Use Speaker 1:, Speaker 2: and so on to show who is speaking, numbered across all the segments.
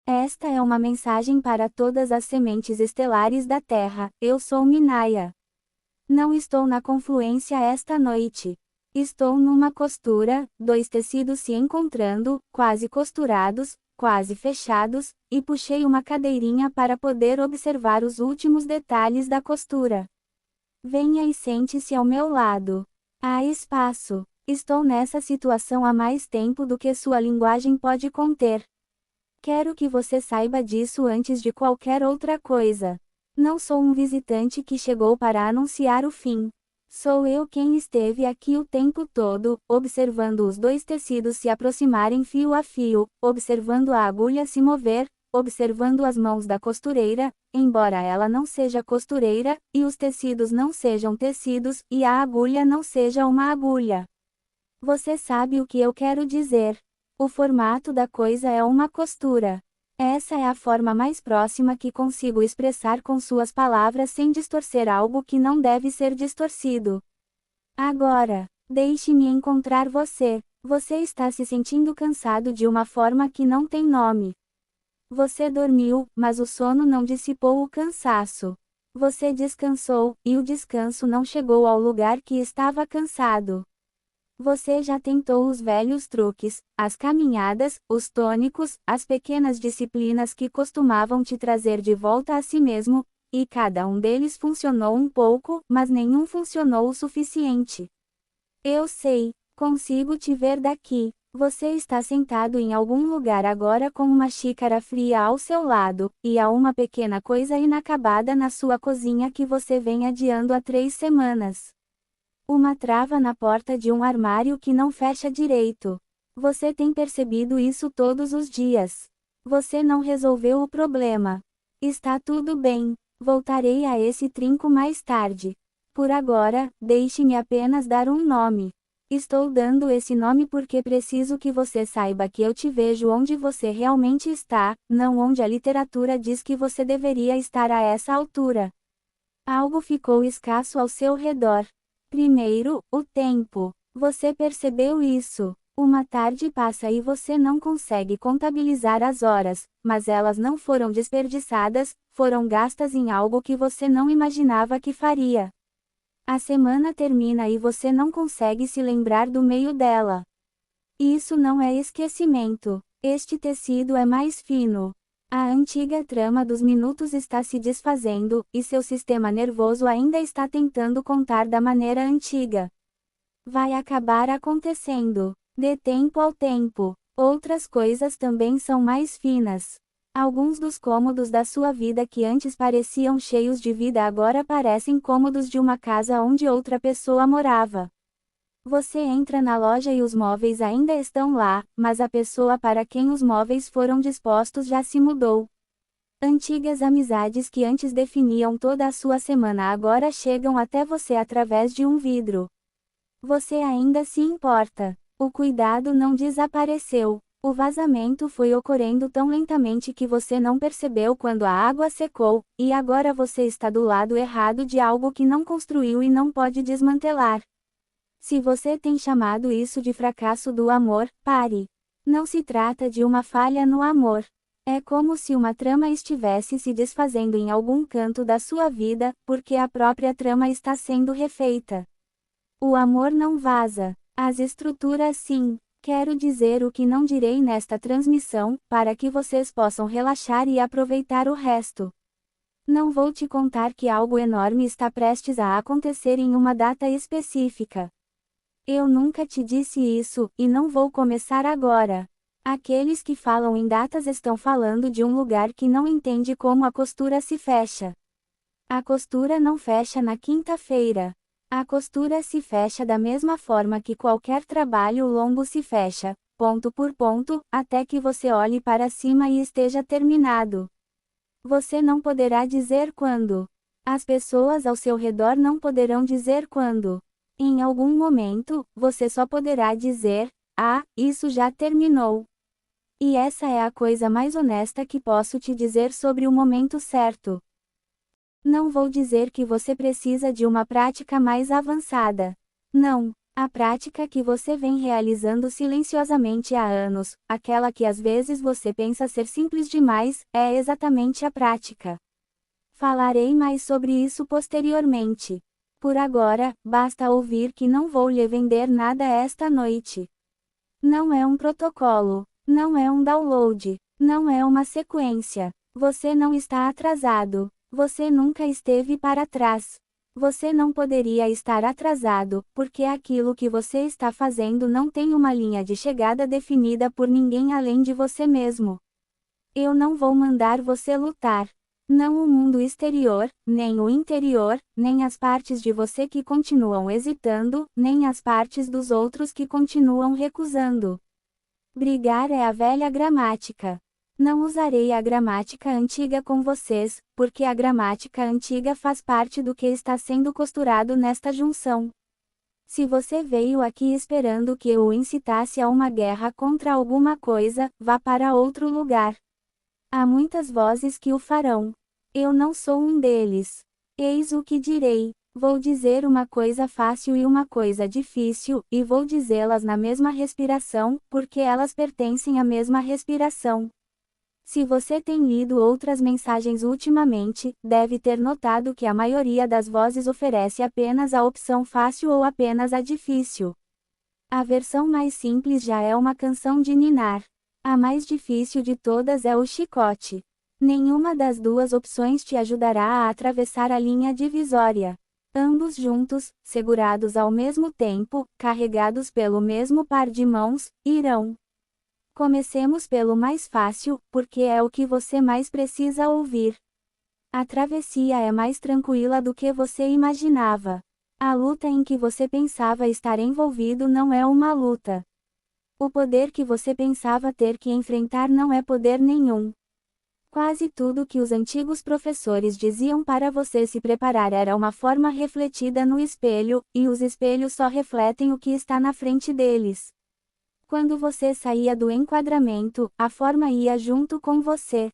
Speaker 1: Esta é uma mensagem para todas as sementes estelares da Terra. Eu sou Minaya. Não estou na confluência esta noite. Estou numa costura, dois tecidos se encontrando, quase costurados, quase fechados, e puxei uma cadeirinha para poder observar os últimos detalhes da costura. Venha e sente-se ao meu lado. Há espaço. Estou nessa situação há mais tempo do que sua linguagem pode conter. Quero que você saiba disso antes de qualquer outra coisa. Não sou um visitante que chegou para anunciar o fim. Sou eu quem esteve aqui o tempo todo, observando os dois tecidos se aproximarem fio a fio, observando a agulha se mover, observando as mãos da costureira, embora ela não seja costureira, e os tecidos não sejam tecidos, e a agulha não seja uma agulha. Você sabe o que eu quero dizer. O formato da coisa é uma costura. Essa é a forma mais próxima que consigo expressar com suas palavras sem distorcer algo que não deve ser distorcido. Agora, deixe-me encontrar você. Você está se sentindo cansado de uma forma que não tem nome. Você dormiu, mas o sono não dissipou o cansaço. Você descansou, e o descanso não chegou ao lugar que estava cansado. Você já tentou os velhos truques, as caminhadas, os tônicos, as pequenas disciplinas que costumavam te trazer de volta a si mesmo, e cada um deles funcionou um pouco, mas nenhum funcionou o suficiente. Eu sei, consigo te ver daqui. Você está sentado em algum lugar agora com uma xícara fria ao seu lado, e há uma pequena coisa inacabada na sua cozinha que você vem adiando há 3 semanas. Uma trava na porta de um armário que não fecha direito. Você tem percebido isso todos os dias. Você não resolveu o problema. Está tudo bem. Voltarei a esse trinco mais tarde. Por agora, deixe-me apenas dar um nome. Estou dando esse nome porque preciso que você saiba que eu te vejo onde você realmente está, não onde a literatura diz que você deveria estar a essa altura. Algo ficou escasso ao seu redor. Primeiro, o tempo. Você percebeu isso? Uma tarde passa e você não consegue contabilizar as horas, mas elas não foram desperdiçadas, foram gastas em algo que você não imaginava que faria. A semana termina e você não consegue se lembrar do meio dela. Isso não é esquecimento. Este tecido é mais fino. A antiga trama dos minutos está se desfazendo, e seu sistema nervoso ainda está tentando contar da maneira antiga. Vai acabar acontecendo. Dê tempo ao tempo. Outras coisas também são mais finas. Alguns dos cômodos da sua vida que antes pareciam cheios de vida agora parecem cômodos de uma casa onde outra pessoa morava. Você entra na loja e os móveis ainda estão lá, mas a pessoa para quem os móveis foram dispostos já se mudou. Antigas amizades que antes definiam toda a sua semana agora chegam até você através de um vidro. Você ainda se importa. O cuidado não desapareceu. O vazamento foi ocorrendo tão lentamente que você não percebeu quando a água secou, e agora você está do lado errado de algo que não construiu e não pode desmantelar. Se você tem chamado isso de fracasso do amor, pare. Não se trata de uma falha no amor. É como se uma trama estivesse se desfazendo em algum canto da sua vida, porque a própria trama está sendo refeita. O amor não vaza. As estruturas sim. Quero dizer o que não direi nesta transmissão, para que vocês possam relaxar e aproveitar o resto. Não vou te contar que algo enorme está prestes a acontecer em uma data específica. Eu nunca te disse isso, e não vou começar agora. Aqueles que falam em datas estão falando de um lugar que não entende como a costura se fecha. A costura não fecha na quinta-feira. A costura se fecha da mesma forma que qualquer trabalho longo se fecha, ponto por ponto, até que você olhe para cima e esteja terminado. Você não poderá dizer quando. As pessoas ao seu redor não poderão dizer quando. Em algum momento, você só poderá dizer: "Ah, isso já terminou." E essa é a coisa mais honesta que posso te dizer sobre o momento certo. Não vou dizer que você precisa de uma prática mais avançada. Não. A prática que você vem realizando silenciosamente há anos, aquela que às vezes você pensa ser simples demais, é exatamente a prática. Falarei mais sobre isso posteriormente. Por agora, basta ouvir que não vou lhe vender nada esta noite. Não é um protocolo, não é um download, não é uma sequência. Você não está atrasado, você nunca esteve para trás. Você não poderia estar atrasado, porque aquilo que você está fazendo não tem uma linha de chegada definida por ninguém além de você mesmo. Eu não vou mandar você lutar. Não o mundo exterior, nem o interior, nem as partes de você que continuam hesitando, nem as partes dos outros que continuam recusando. Brigar é a velha gramática. Não usarei a gramática antiga com vocês, porque a gramática antiga faz parte do que está sendo costurado nesta junção. Se você veio aqui esperando que eu o incitasse a uma guerra contra alguma coisa, vá para outro lugar. Há muitas vozes que o farão. Eu não sou um deles. Eis o que direi. Vou dizer uma coisa fácil e uma coisa difícil, e vou dizê-las na mesma respiração, porque elas pertencem à mesma respiração. Se você tem lido outras mensagens ultimamente, deve ter notado que a maioria das vozes oferece apenas a opção fácil ou apenas a difícil. A versão mais simples já é uma canção de ninar. A mais difícil de todas é o chicote. Nenhuma das duas opções te ajudará a atravessar a linha divisória. Ambos juntos, segurados ao mesmo tempo, carregados pelo mesmo par de mãos, irão. Comecemos pelo mais fácil, porque é o que você mais precisa ouvir. A travessia é mais tranquila do que você imaginava. A luta em que você pensava estar envolvido não é uma luta. O poder que você pensava ter que enfrentar não é poder nenhum. Quase tudo que os antigos professores diziam para você se preparar era uma forma refletida no espelho, e os espelhos só refletem o que está na frente deles. Quando você saía do enquadramento, a forma ia junto com você.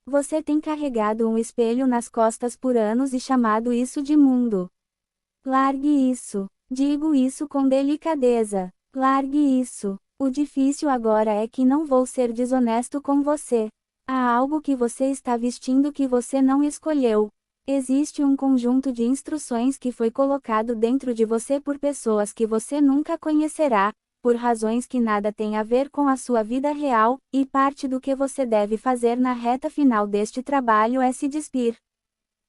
Speaker 1: Você tem carregado um espelho nas costas por anos e chamado isso de mundo. Largue isso. Digo isso com delicadeza. Largue isso. O difícil agora é que não vou ser desonesto com você. Há algo que você está vestindo que você não escolheu. Existe um conjunto de instruções que foi colocado dentro de você por pessoas que você nunca conhecerá, por razões que nada têm a ver com a sua vida real, e parte do que você deve fazer na reta final deste trabalho é se despir.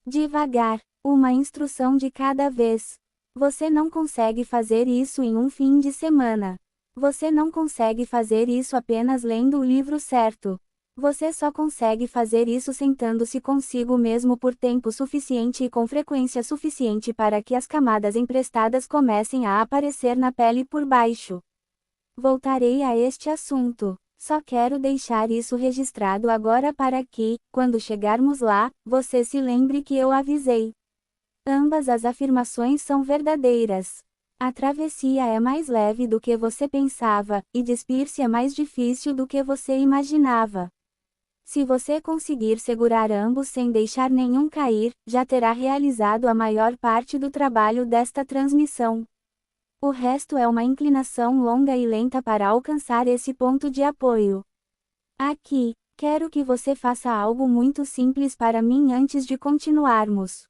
Speaker 1: Devagar, uma instrução de cada vez. Você não consegue fazer isso em um fim de semana. Você não consegue fazer isso apenas lendo o livro certo. Você só consegue fazer isso sentando-se consigo mesmo por tempo suficiente e com frequência suficiente para que as camadas emprestadas comecem a aparecer na pele por baixo. Voltarei a este assunto. Só quero deixar isso registrado agora para que, quando chegarmos lá, você se lembre que eu avisei. Ambas as afirmações são verdadeiras. A travessia é mais leve do que você pensava, e despir-se é mais difícil do que você imaginava. Se você conseguir segurar ambos sem deixar nenhum cair, já terá realizado a maior parte do trabalho desta transmissão. O resto é uma inclinação longa e lenta para alcançar esse ponto de apoio. Aqui, quero que você faça algo muito simples para mim antes de continuarmos.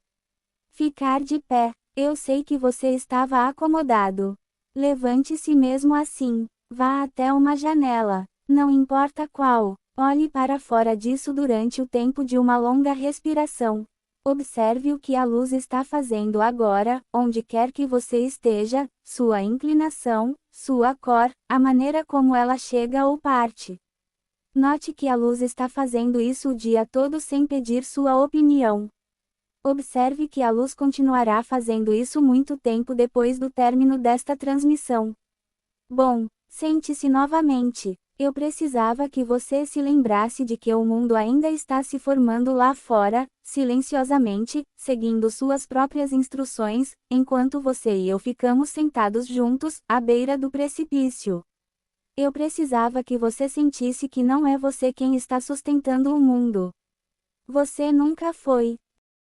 Speaker 1: Ficar de pé. Eu sei que você estava acomodado. Levante-se mesmo assim. Vá até uma janela. Não importa qual. Olhe para fora disso durante o tempo de uma longa respiração. Observe o que a luz está fazendo agora, onde quer que você esteja, sua inclinação, sua cor, a maneira como ela chega ou parte. Note que a luz está fazendo isso o dia todo sem pedir sua opinião. Observe que a luz continuará fazendo isso muito tempo depois do término desta transmissão. Bom, sente-se novamente. Eu precisava que você se lembrasse de que o mundo ainda está se formando lá fora, silenciosamente, seguindo suas próprias instruções, enquanto você e eu ficamos sentados juntos, à beira do precipício. Eu precisava que você sentisse que não é você quem está sustentando o mundo. Você nunca foi.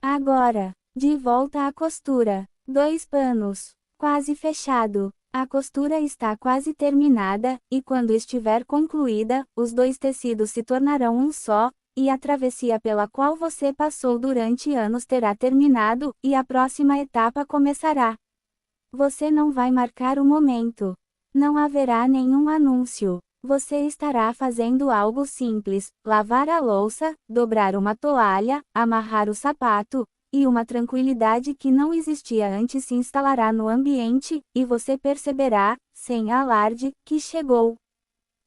Speaker 1: Agora, de volta à costura. 2 panos. Quase fechado. A costura está quase terminada, e quando estiver concluída, os dois tecidos se tornarão um só, e a travessia pela qual você passou durante anos terá terminado, e a próxima etapa começará. Você não vai marcar o momento. Não haverá nenhum anúncio. Você estará fazendo algo simples: lavar a louça, dobrar uma toalha, amarrar o sapato, e uma tranquilidade que não existia antes se instalará no ambiente, e você perceberá, sem alarde, que chegou.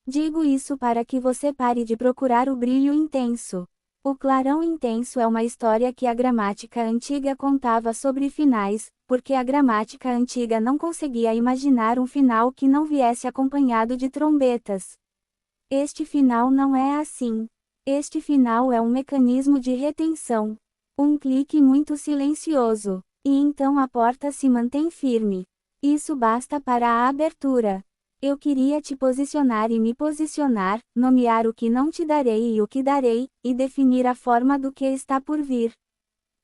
Speaker 1: Digo isso para que você pare de procurar o brilho intenso. O clarão intenso é uma história que a gramática antiga contava sobre finais, porque a gramática antiga não conseguia imaginar um final que não viesse acompanhado de trombetas. Este final não é assim. Este final é um mecanismo de retenção. Um clique muito silencioso. E então a porta se mantém firme. Isso basta para a abertura. Eu queria te posicionar e me posicionar, nomear o que não te darei e o que darei, e definir a forma do que está por vir.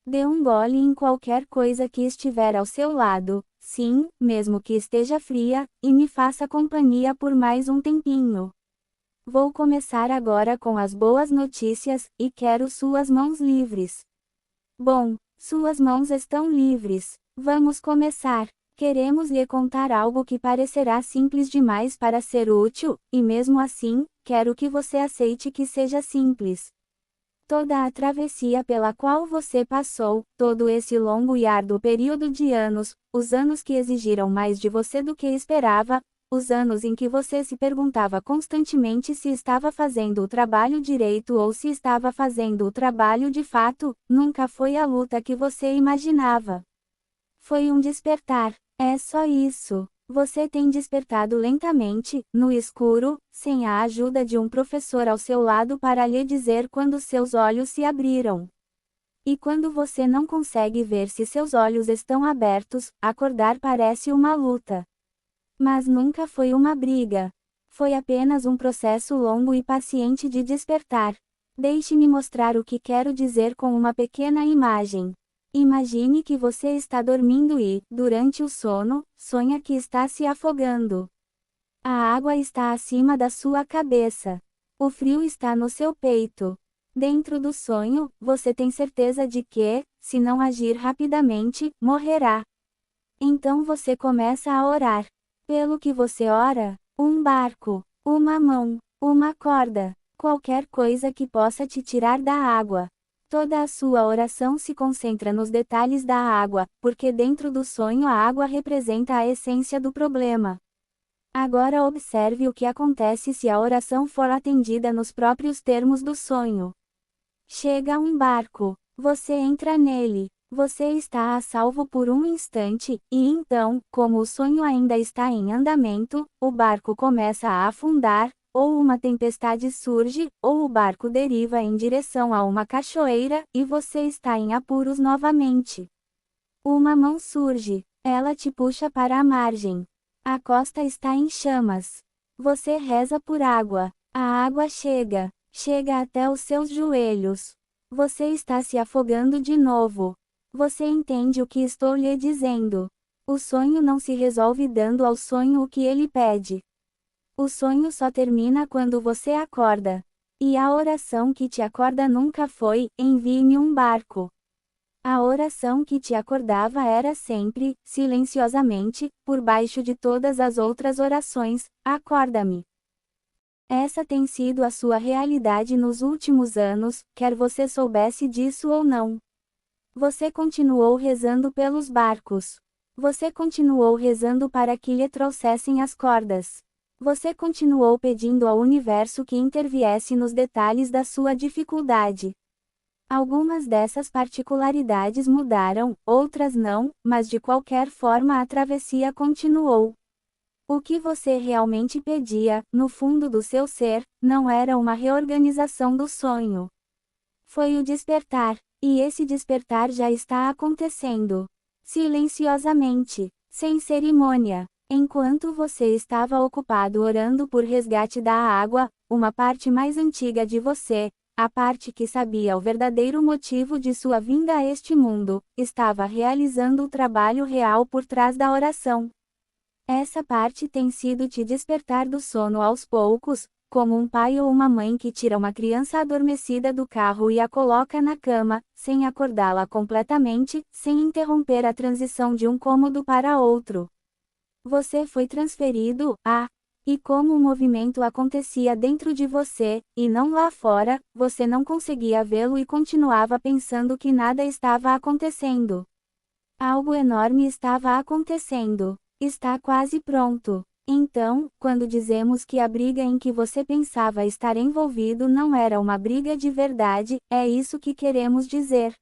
Speaker 1: Dê um gole em qualquer coisa que estiver ao seu lado, sim, mesmo que esteja fria, e me faça companhia por mais um tempinho. Vou começar agora com as boas notícias, e quero suas mãos livres. Bom, suas mãos estão livres. Vamos começar. Queremos lhe contar algo que parecerá simples demais para ser útil, e mesmo assim, quero que você aceite que seja simples. Toda a travessia pela qual você passou, todo esse longo e árduo período de anos, os anos que exigiram mais de você do que esperava, os anos em que você se perguntava constantemente se estava fazendo o trabalho direito ou se estava fazendo o trabalho de fato, nunca foi a luta que você imaginava. Foi um despertar. É só isso. Você tem despertado lentamente, no escuro, sem a ajuda de um professor ao seu lado para lhe dizer quando seus olhos se abriram. E quando você não consegue ver se seus olhos estão abertos, acordar parece uma luta. Mas nunca foi uma briga. Foi apenas um processo longo e paciente de despertar. Deixe-me mostrar o que quero dizer com uma pequena imagem. Imagine que você está dormindo e, durante o sono, sonha que está se afogando. A água está acima da sua cabeça. O frio está no seu peito. Dentro do sonho, você tem certeza de que, se não agir rapidamente, morrerá. Então você começa a orar. Pelo que você ora? Um barco, uma mão, uma corda, qualquer coisa que possa te tirar da água. Toda a sua oração se concentra nos detalhes da água, porque dentro do sonho a água representa a essência do problema. Agora observe o que acontece se a oração for atendida nos próprios termos do sonho. Chega um barco, você entra nele, você está a salvo por um instante, e então, como o sonho ainda está em andamento, o barco começa a afundar, ou uma tempestade surge, ou o barco deriva em direção a uma cachoeira, e você está em apuros novamente. Uma mão surge, ela te puxa para a margem. A costa está em chamas. Você reza por água. A água chega até os seus joelhos. Você está se afogando de novo. Você entende o que estou lhe dizendo. O sonho não se resolve dando ao sonho o que ele pede. O sonho só termina quando você acorda. E a oração que te acorda nunca foi: envie-me um barco. A oração que te acordava era sempre, silenciosamente, por baixo de todas as outras orações: acorda-me. Essa tem sido a sua realidade nos últimos anos, quer você soubesse disso ou não. Você continuou rezando pelos barcos. Você continuou rezando para que lhe trouxessem as cordas. Você continuou pedindo ao universo que interviesse nos detalhes da sua dificuldade. Algumas dessas particularidades mudaram, outras não, mas de qualquer forma a travessia continuou. O que você realmente pedia, no fundo do seu ser, não era uma reorganização do sonho. Foi o despertar, e esse despertar já está acontecendo. Silenciosamente, sem cerimônia. Enquanto você estava ocupado orando por resgate da água, uma parte mais antiga de você, a parte que sabia o verdadeiro motivo de sua vinda a este mundo, estava realizando o trabalho real por trás da oração. Essa parte tem sido te despertar do sono aos poucos, como um pai ou uma mãe que tira uma criança adormecida do carro e a coloca na cama, sem acordá-la completamente, sem interromper a transição de um cômodo para outro. Você foi transferido, e como o movimento acontecia dentro de você, e não lá fora, você não conseguia vê-lo e continuava pensando que nada estava acontecendo. Algo enorme estava acontecendo. Está quase pronto. Então, quando dizemos que a briga em que você pensava estar envolvido não era uma briga de verdade, é isso que queremos dizer.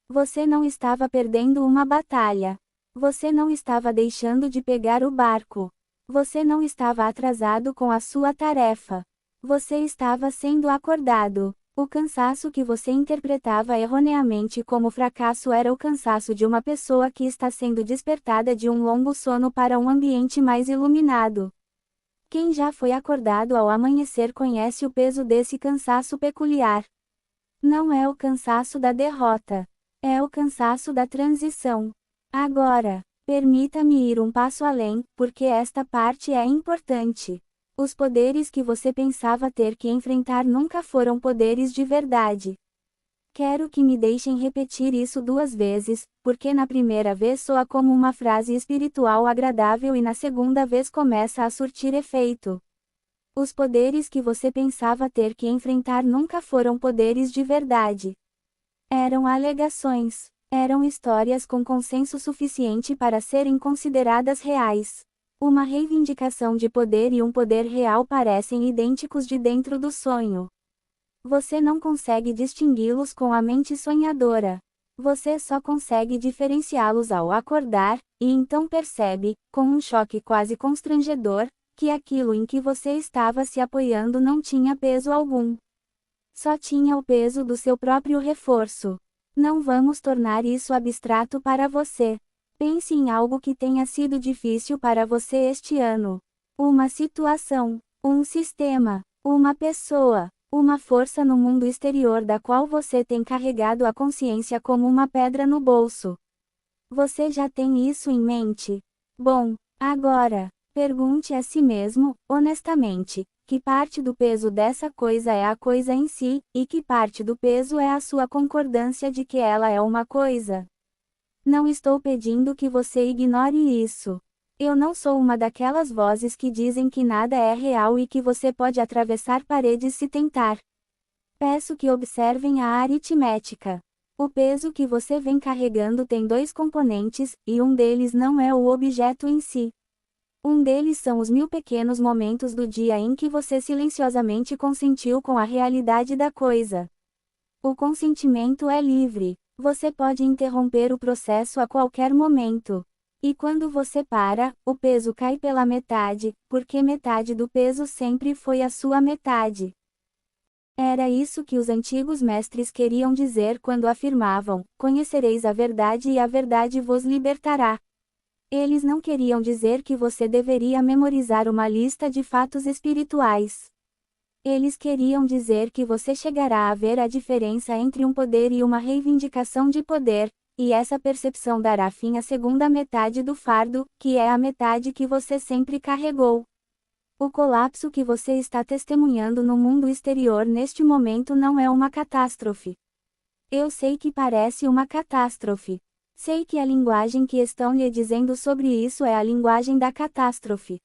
Speaker 1: Você não estava perdendo uma batalha. Você não estava deixando de pegar o barco. Você não estava atrasado com a sua tarefa. Você estava sendo acordado. O cansaço que você interpretava erroneamente como fracasso era o cansaço de uma pessoa que está sendo despertada de um longo sono para um ambiente mais iluminado. Quem já foi acordado ao amanhecer conhece o peso desse cansaço peculiar. Não é o cansaço da derrota. É o cansaço da transição. Agora, permita-me ir um passo além, porque esta parte é importante. Os poderes que você pensava ter que enfrentar nunca foram poderes de verdade. Quero que me deixem repetir isso 2 vezes, porque na primeira vez soa como uma frase espiritual agradável e na segunda vez começa a surtir efeito. Os poderes que você pensava ter que enfrentar nunca foram poderes de verdade. Eram alegações. Eram histórias com consenso suficiente para serem consideradas reais. Uma reivindicação de poder e um poder real parecem idênticos de dentro do sonho. Você não consegue distingui-los com a mente sonhadora. Você só consegue diferenciá-los ao acordar, e então percebe, com um choque quase constrangedor, que aquilo em que você estava se apoiando não tinha peso algum. Só tinha o peso do seu próprio reforço. Não vamos tornar isso abstrato para você. Pense em algo que tenha sido difícil para você este ano. Uma situação, um sistema, uma pessoa, uma força no mundo exterior da qual você tem carregado a consciência como uma pedra no bolso. Você já tem isso em mente? Bom, agora, pergunte a si mesmo, honestamente, que parte do peso dessa coisa é a coisa em si, e que parte do peso é a sua concordância de que ela é uma coisa. Não estou pedindo que você ignore isso. Eu não sou uma daquelas vozes que dizem que nada é real e que você pode atravessar paredes se tentar. Peço que observem a aritmética. O peso que você vem carregando tem 2 componentes, e um deles não é o objeto em si. Um deles são os 1000 pequenos momentos do dia em que você silenciosamente consentiu com a realidade da coisa. O consentimento é livre. Você pode interromper o processo a qualquer momento. E quando você para, o peso cai pela metade, porque metade do peso sempre foi a sua metade. Era isso que os antigos mestres queriam dizer quando afirmavam: conhecereis a verdade e a verdade vos libertará. Eles não queriam dizer que você deveria memorizar uma lista de fatos espirituais. Eles queriam dizer que você chegará a ver a diferença entre um poder e uma reivindicação de poder, e essa percepção dará fim à segunda metade do fardo, que é a metade que você sempre carregou. O colapso que você está testemunhando no mundo exterior neste momento não é uma catástrofe. Eu sei que parece uma catástrofe. Sei que a linguagem que estão lhe dizendo sobre isso é a linguagem da catástrofe.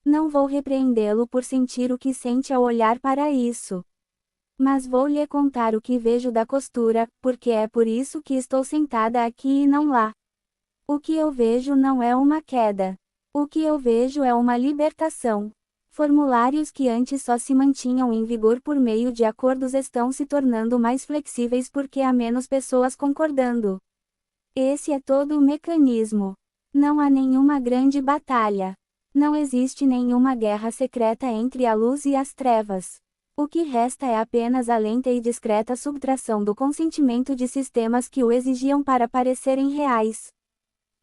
Speaker 1: Não vou repreendê-lo por sentir o que sente ao olhar para isso. Mas vou lhe contar o que vejo da costura, porque é por isso que estou sentada aqui e não lá. O que eu vejo não é uma queda. O que eu vejo é uma libertação. Formulários que antes só se mantinham em vigor por meio de acordos estão se tornando mais flexíveis porque há menos pessoas concordando. Esse é todo o mecanismo. Não há nenhuma grande batalha. Não existe nenhuma guerra secreta entre a luz e as trevas. O que resta é apenas a lenta e discreta subtração do consentimento de sistemas que o exigiam para parecerem reais.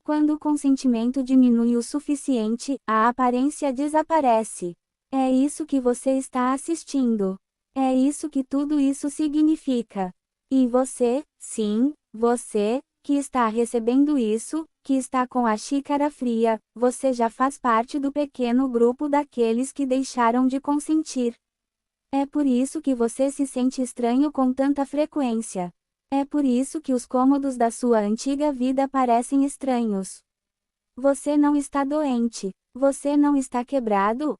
Speaker 1: Quando o consentimento diminui o suficiente, a aparência desaparece. É isso que você está assistindo. É isso que tudo isso significa. E você, sim, você, que está recebendo isso, que está com a xícara fria, você já faz parte do pequeno grupo daqueles que deixaram de consentir. É por isso que você se sente estranho com tanta frequência. É por isso que os cômodos da sua antiga vida parecem estranhos. Você não está doente. Você não está quebrado,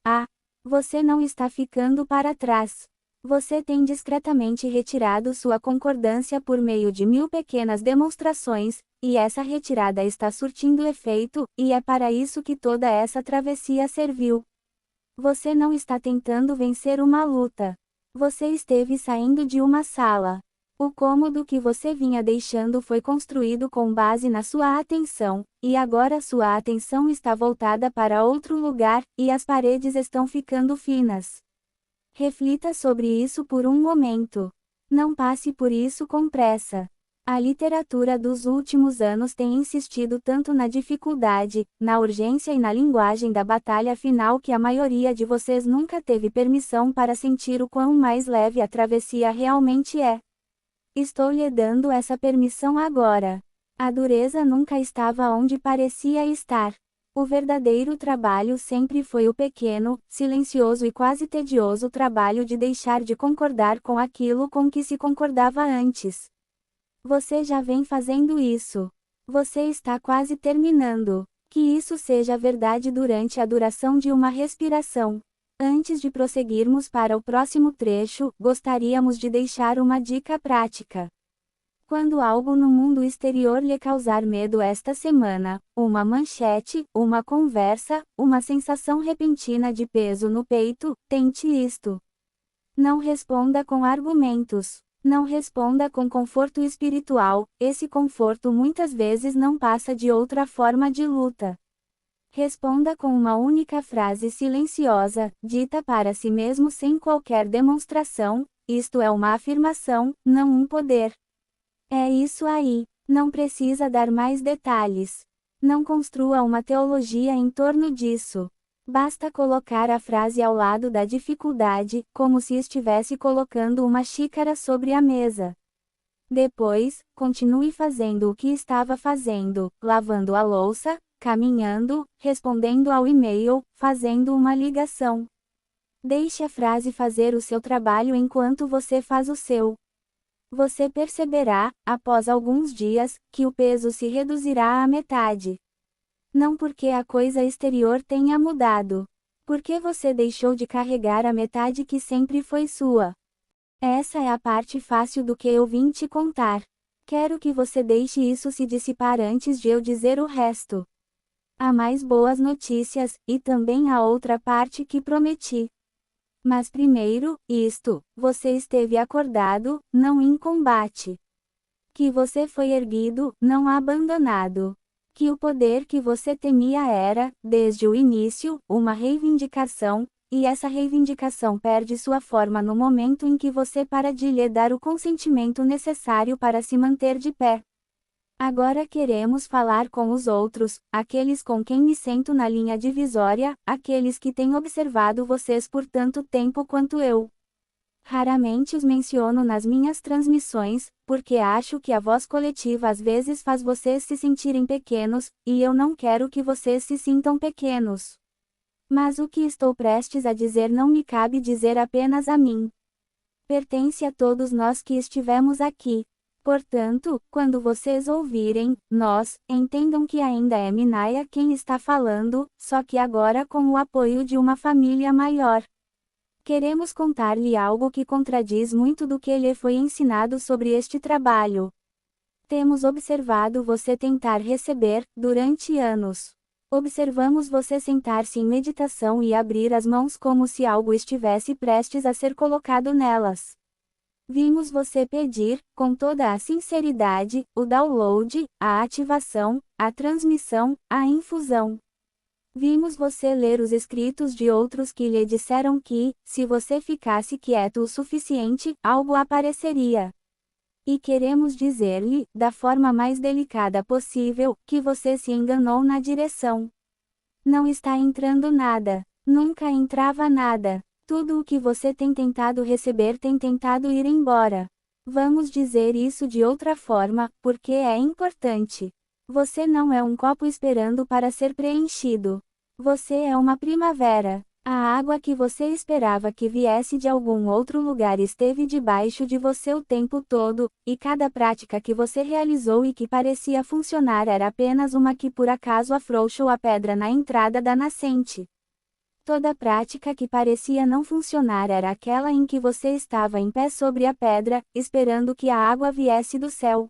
Speaker 1: você não está ficando para trás. Você tem discretamente retirado sua concordância por meio de 1000 pequenas demonstrações, e essa retirada está surtindo efeito, e é para isso que toda essa travessia serviu. Você não está tentando vencer uma luta. Você esteve saindo de uma sala. O cômodo que você vinha deixando foi construído com base na sua atenção, e agora sua atenção está voltada para outro lugar, e as paredes estão ficando finas. Reflita sobre isso por um momento. Não passe por isso com pressa. A literatura dos últimos anos tem insistido tanto na dificuldade, na urgência e na linguagem da batalha final que a maioria de vocês nunca teve permissão para sentir o quão mais leve a travessia realmente é. Estou lhe dando essa permissão agora. A dureza nunca estava onde parecia estar. O verdadeiro trabalho sempre foi o pequeno, silencioso e quase tedioso trabalho de deixar de concordar com aquilo com que se concordava antes. Você já vem fazendo isso. Você está quase terminando. Que isso seja verdade durante a duração de uma respiração. Antes de prosseguirmos para o próximo trecho, gostaríamos de deixar uma dica prática. Quando algo no mundo exterior lhe causar medo esta semana, uma manchete, uma conversa, uma sensação repentina de peso no peito, tente isto. Não responda com argumentos. Não responda com conforto espiritual, esse conforto muitas vezes não passa de outra forma de luta. Responda com uma única frase silenciosa, dita para si mesmo sem qualquer demonstração, isto é uma afirmação, não um poder. É isso aí, não precisa dar mais detalhes. Não construa uma teologia em torno disso. Basta colocar a frase ao lado da dificuldade, como se estivesse colocando uma xícara sobre a mesa. Depois, continue fazendo o que estava fazendo, lavando a louça, caminhando, respondendo ao e-mail, fazendo uma ligação. Deixe a frase fazer o seu trabalho enquanto você faz o seu. Você perceberá, após alguns dias, que o peso se reduzirá à metade. Não porque a coisa exterior tenha mudado. Porque você deixou de carregar a metade que sempre foi sua. Essa é a parte fácil do que eu vim te contar. Quero que você deixe isso se dissipar antes de eu dizer o resto. Há mais boas notícias, e também a outra parte que prometi. Mas primeiro, você esteve acordado, não em combate. Que você foi erguido, não abandonado. Que o poder que você temia era, desde o início, uma reivindicação, e essa reivindicação perde sua forma no momento em que você para de lhe dar o consentimento necessário para se manter de pé. Agora queremos falar com os outros, aqueles com quem me sento na linha divisória, aqueles que têm observado vocês por tanto tempo quanto eu. Raramente os menciono nas minhas transmissões, porque acho que a voz coletiva às vezes faz vocês se sentirem pequenos, e eu não quero que vocês se sintam pequenos. Mas o que estou prestes a dizer não me cabe dizer apenas a mim. Pertence a todos nós que estivemos aqui. Portanto, quando vocês ouvirem, entendam que ainda é Minaia quem está falando, só que agora com o apoio de uma família maior. Queremos contar-lhe algo que contradiz muito do que lhe foi ensinado sobre este trabalho. Temos observado você tentar receber, durante anos. Observamos você sentar-se em meditação e abrir as mãos como se algo estivesse prestes a ser colocado nelas. Vimos você pedir, com toda a sinceridade, o download, a ativação, a transmissão, a infusão. Vimos você ler os escritos de outros que lhe disseram que, se você ficasse quieto o suficiente, algo apareceria. E queremos dizer-lhe, da forma mais delicada possível, que você se enganou na direção. Não está entrando nada. Nunca entrava nada. Tudo o que você tem tentado receber tem tentado ir embora. Vamos dizer isso de outra forma, porque é importante. Você não é um copo esperando para ser preenchido. Você é uma primavera. A água que você esperava que viesse de algum outro lugar esteve debaixo de você o tempo todo, e cada prática que você realizou e que parecia funcionar era apenas uma que por acaso afrouxou a pedra na entrada da nascente. Toda prática que parecia não funcionar era aquela em que você estava em pé sobre a pedra, esperando que a água viesse do céu.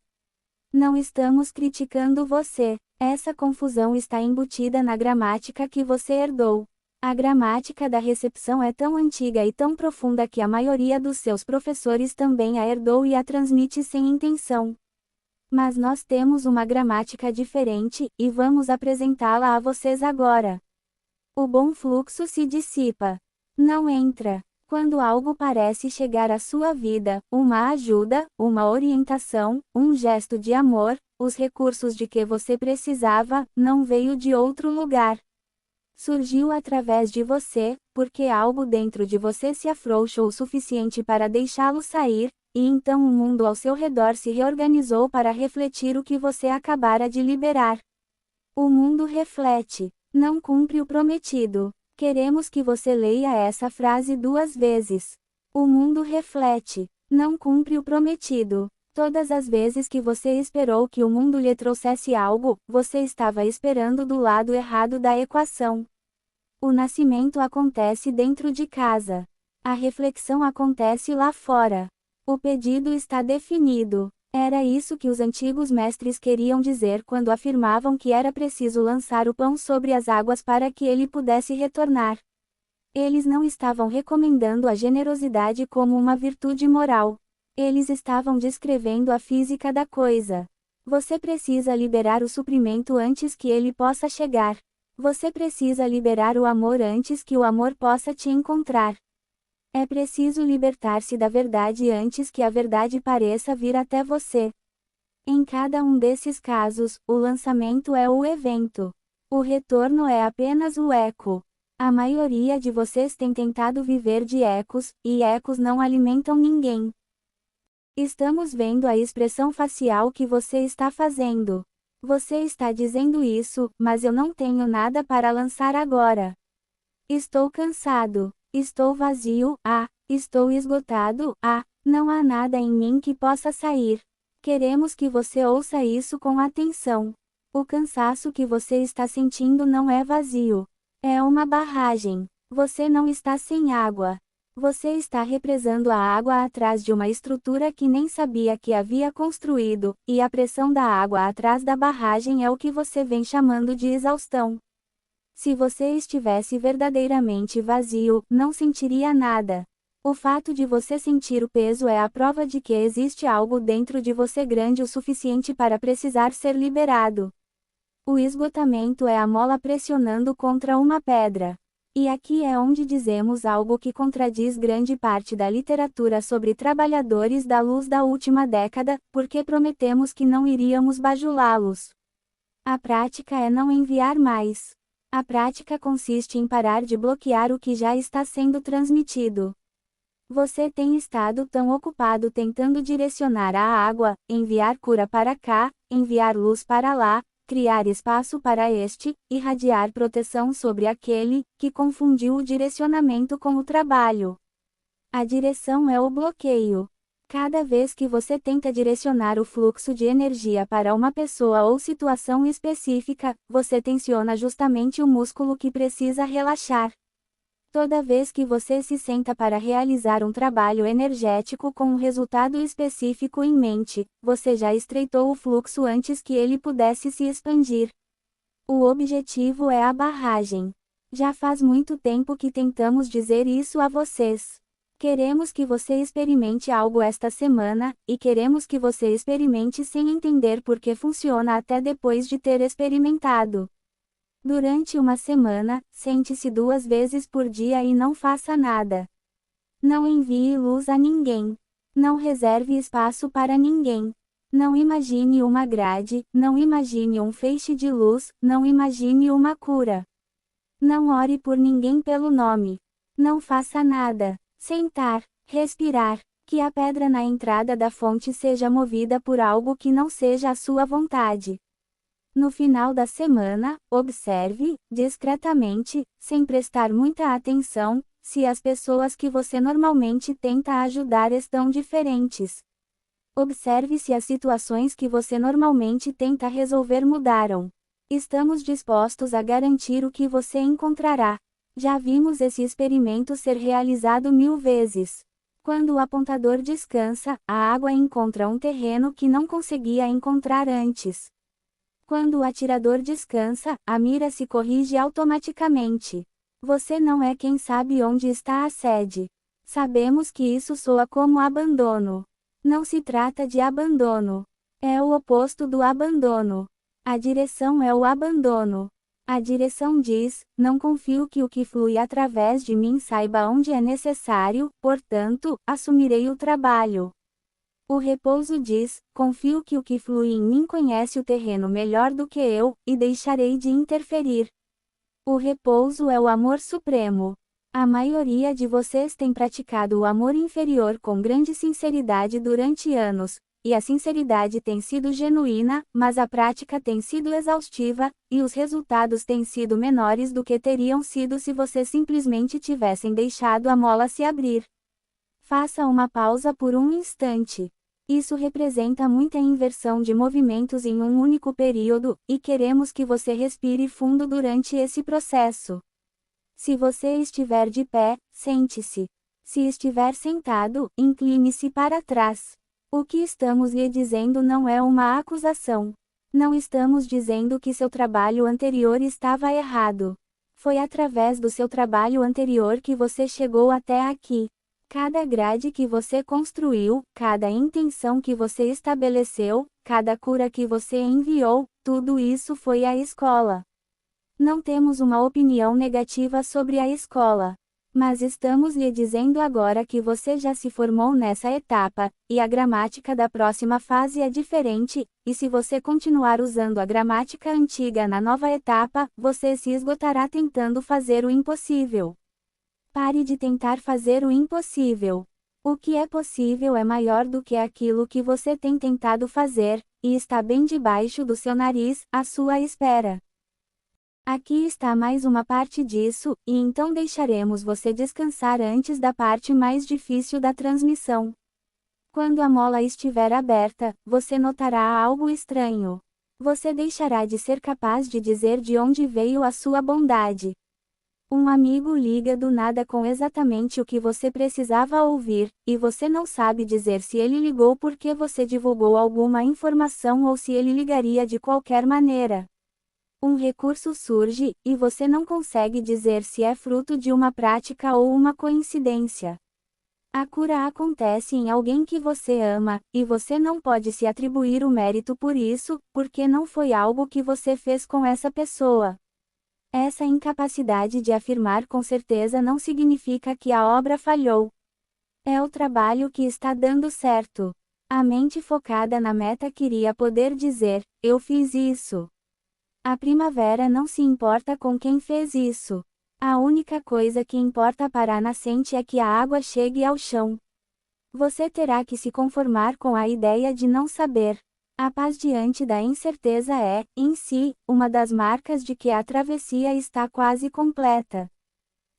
Speaker 1: Não estamos criticando você. Essa confusão está embutida na gramática que você herdou. A gramática da recepção é tão antiga e tão profunda que a maioria dos seus professores também a herdou e a transmite sem intenção. Mas nós temos uma gramática diferente, e vamos apresentá-la a vocês agora. O bom fluxo se dissipa. Não entra. Quando algo parece chegar à sua vida, uma ajuda, uma orientação, um gesto de amor, os recursos de que você precisava, não veio de outro lugar. Surgiu através de você, porque algo dentro de você se afrouxou o suficiente para deixá-lo sair, e então o mundo ao seu redor se reorganizou para refletir o que você acabara de liberar. O mundo reflete, não cumpre o prometido. Queremos que você leia essa frase 2 vezes. O mundo reflete, não cumpre o prometido. Todas as vezes que você esperou que o mundo lhe trouxesse algo, você estava esperando do lado errado da equação. O nascimento acontece dentro de casa. A reflexão acontece lá fora. O pedido está definido. Era isso que os antigos mestres queriam dizer quando afirmavam que era preciso lançar o pão sobre as águas para que ele pudesse retornar. Eles não estavam recomendando a generosidade como uma virtude moral. Eles estavam descrevendo a física da coisa. Você precisa liberar o suprimento antes que ele possa chegar. Você precisa liberar o amor antes que o amor possa te encontrar. É preciso libertar-se da verdade antes que a verdade pareça vir até você. Em cada um desses casos, o lançamento é o evento. O retorno é apenas o eco. A maioria de vocês tem tentado viver de ecos, e ecos não alimentam ninguém. Estamos vendo a expressão facial que você está fazendo. Você está dizendo isso, mas eu não tenho nada para lançar agora. Estou cansado. Estou vazio, estou esgotado, não há nada em mim que possa sair. Queremos que você ouça isso com atenção. O cansaço que você está sentindo não é vazio. É uma barragem. Você não está sem água. Você está represando a água atrás de uma estrutura que nem sabia que havia construído, e a pressão da água atrás da barragem é o que você vem chamando de exaustão. Se você estivesse verdadeiramente vazio, não sentiria nada. O fato de você sentir o peso é a prova de que existe algo dentro de você grande o suficiente para precisar ser liberado. O esgotamento é a mola pressionando contra uma pedra. E aqui é onde dizemos algo que contradiz grande parte da literatura sobre trabalhadores da luz da última década, porque prometemos que não iríamos bajulá-los. A prática é não enviar mais. A prática consiste em parar de bloquear o que já está sendo transmitido. Você tem estado tão ocupado tentando direcionar a água, enviar cura para cá, enviar luz para lá, criar espaço para este, irradiar proteção sobre aquele, que confundiu o direcionamento com o trabalho. A direção é o bloqueio. Cada vez que você tenta direcionar o fluxo de energia para uma pessoa ou situação específica, você tensiona justamente o músculo que precisa relaxar. Toda vez que você se senta para realizar um trabalho energético com um resultado específico em mente, você já estreitou o fluxo antes que ele pudesse se expandir. O objetivo é a barragem. Já faz muito tempo que tentamos dizer isso a vocês. Queremos que você experimente algo esta semana, e queremos que você experimente sem entender por que funciona até depois de ter experimentado. Durante uma semana, sente-se 2 vezes por dia e não faça nada. Não envie luz a ninguém. Não reserve espaço para ninguém. Não imagine uma grade, não imagine um feixe de luz, não imagine uma cura. Não ore por ninguém pelo nome. Não faça nada. Sentar, respirar, Que a pedra na entrada da fonte seja movida por algo que não seja a sua vontade. No final da semana, observe, discretamente, sem prestar muita atenção, se as pessoas que você normalmente tenta ajudar estão diferentes. Observe se as situações que você normalmente tenta resolver mudaram. Estamos dispostos a garantir o que você encontrará. Já vimos esse experimento ser realizado 1000 vezes. Quando o apontador descansa, a água encontra um terreno que não conseguia encontrar antes. Quando o atirador descansa, a mira se corrige automaticamente. Você não é quem sabe onde está a sede. Sabemos que isso soa como abandono. Não se trata de abandono. É o oposto do abandono. A direção é o abandono. A direção diz: não confio que o que flui através de mim saiba onde é necessário, portanto, assumirei o trabalho. O repouso diz: confio que o que flui em mim conhece o terreno melhor do que eu, e deixarei de interferir. O repouso é o amor supremo. A maioria de vocês tem praticado o amor inferior com grande sinceridade durante anos, e a sinceridade tem sido genuína, mas a prática tem sido exaustiva, e os resultados têm sido menores do que teriam sido se vocês simplesmente tivessem deixado a mola se abrir. Faça uma pausa por um instante. Isso representa muita inversão de movimentos em um único período, e queremos que você respire fundo durante esse processo. Se você estiver de pé, sente-se. Se estiver sentado, incline-se para trás. O que estamos lhe dizendo não é uma acusação. Não estamos dizendo que seu trabalho anterior estava errado. Foi através do seu trabalho anterior que você chegou até aqui. Cada grade que você construiu, cada intenção que você estabeleceu, cada cura que você enviou, tudo isso foi a escola. Não temos uma opinião negativa sobre a escola. Mas estamos lhe dizendo agora que você já se formou nessa etapa, e a gramática da próxima fase é diferente, e se você continuar usando a gramática antiga na nova etapa, você se esgotará tentando fazer o impossível. Pare de tentar fazer o impossível. O que é possível é maior do que aquilo que você tem tentado fazer, e está bem debaixo do seu nariz, à sua espera. Aqui está mais uma parte disso, e então deixaremos você descansar antes da parte mais difícil da transmissão. Quando a mola estiver aberta, você notará algo estranho. Você deixará de ser capaz de dizer de onde veio a sua bondade. Um amigo liga do nada com exatamente o que você precisava ouvir, e você não sabe dizer se ele ligou porque você divulgou alguma informação ou se ele ligaria de qualquer maneira. Um recurso surge, e você não consegue dizer se é fruto de uma prática ou uma coincidência. A cura acontece em alguém que você ama, e você não pode se atribuir o mérito por isso, porque não foi algo que você fez com essa pessoa. Essa incapacidade de afirmar com certeza não significa que a obra falhou. É o trabalho que está dando certo. A mente focada na meta queria poder dizer: eu fiz isso. A primavera não se importa com quem fez isso. A única coisa que importa para a nascente é que a água chegue ao chão. Você terá que se conformar com a ideia de não saber. A paz diante da incerteza é, em si, uma das marcas de que a travessia está quase completa.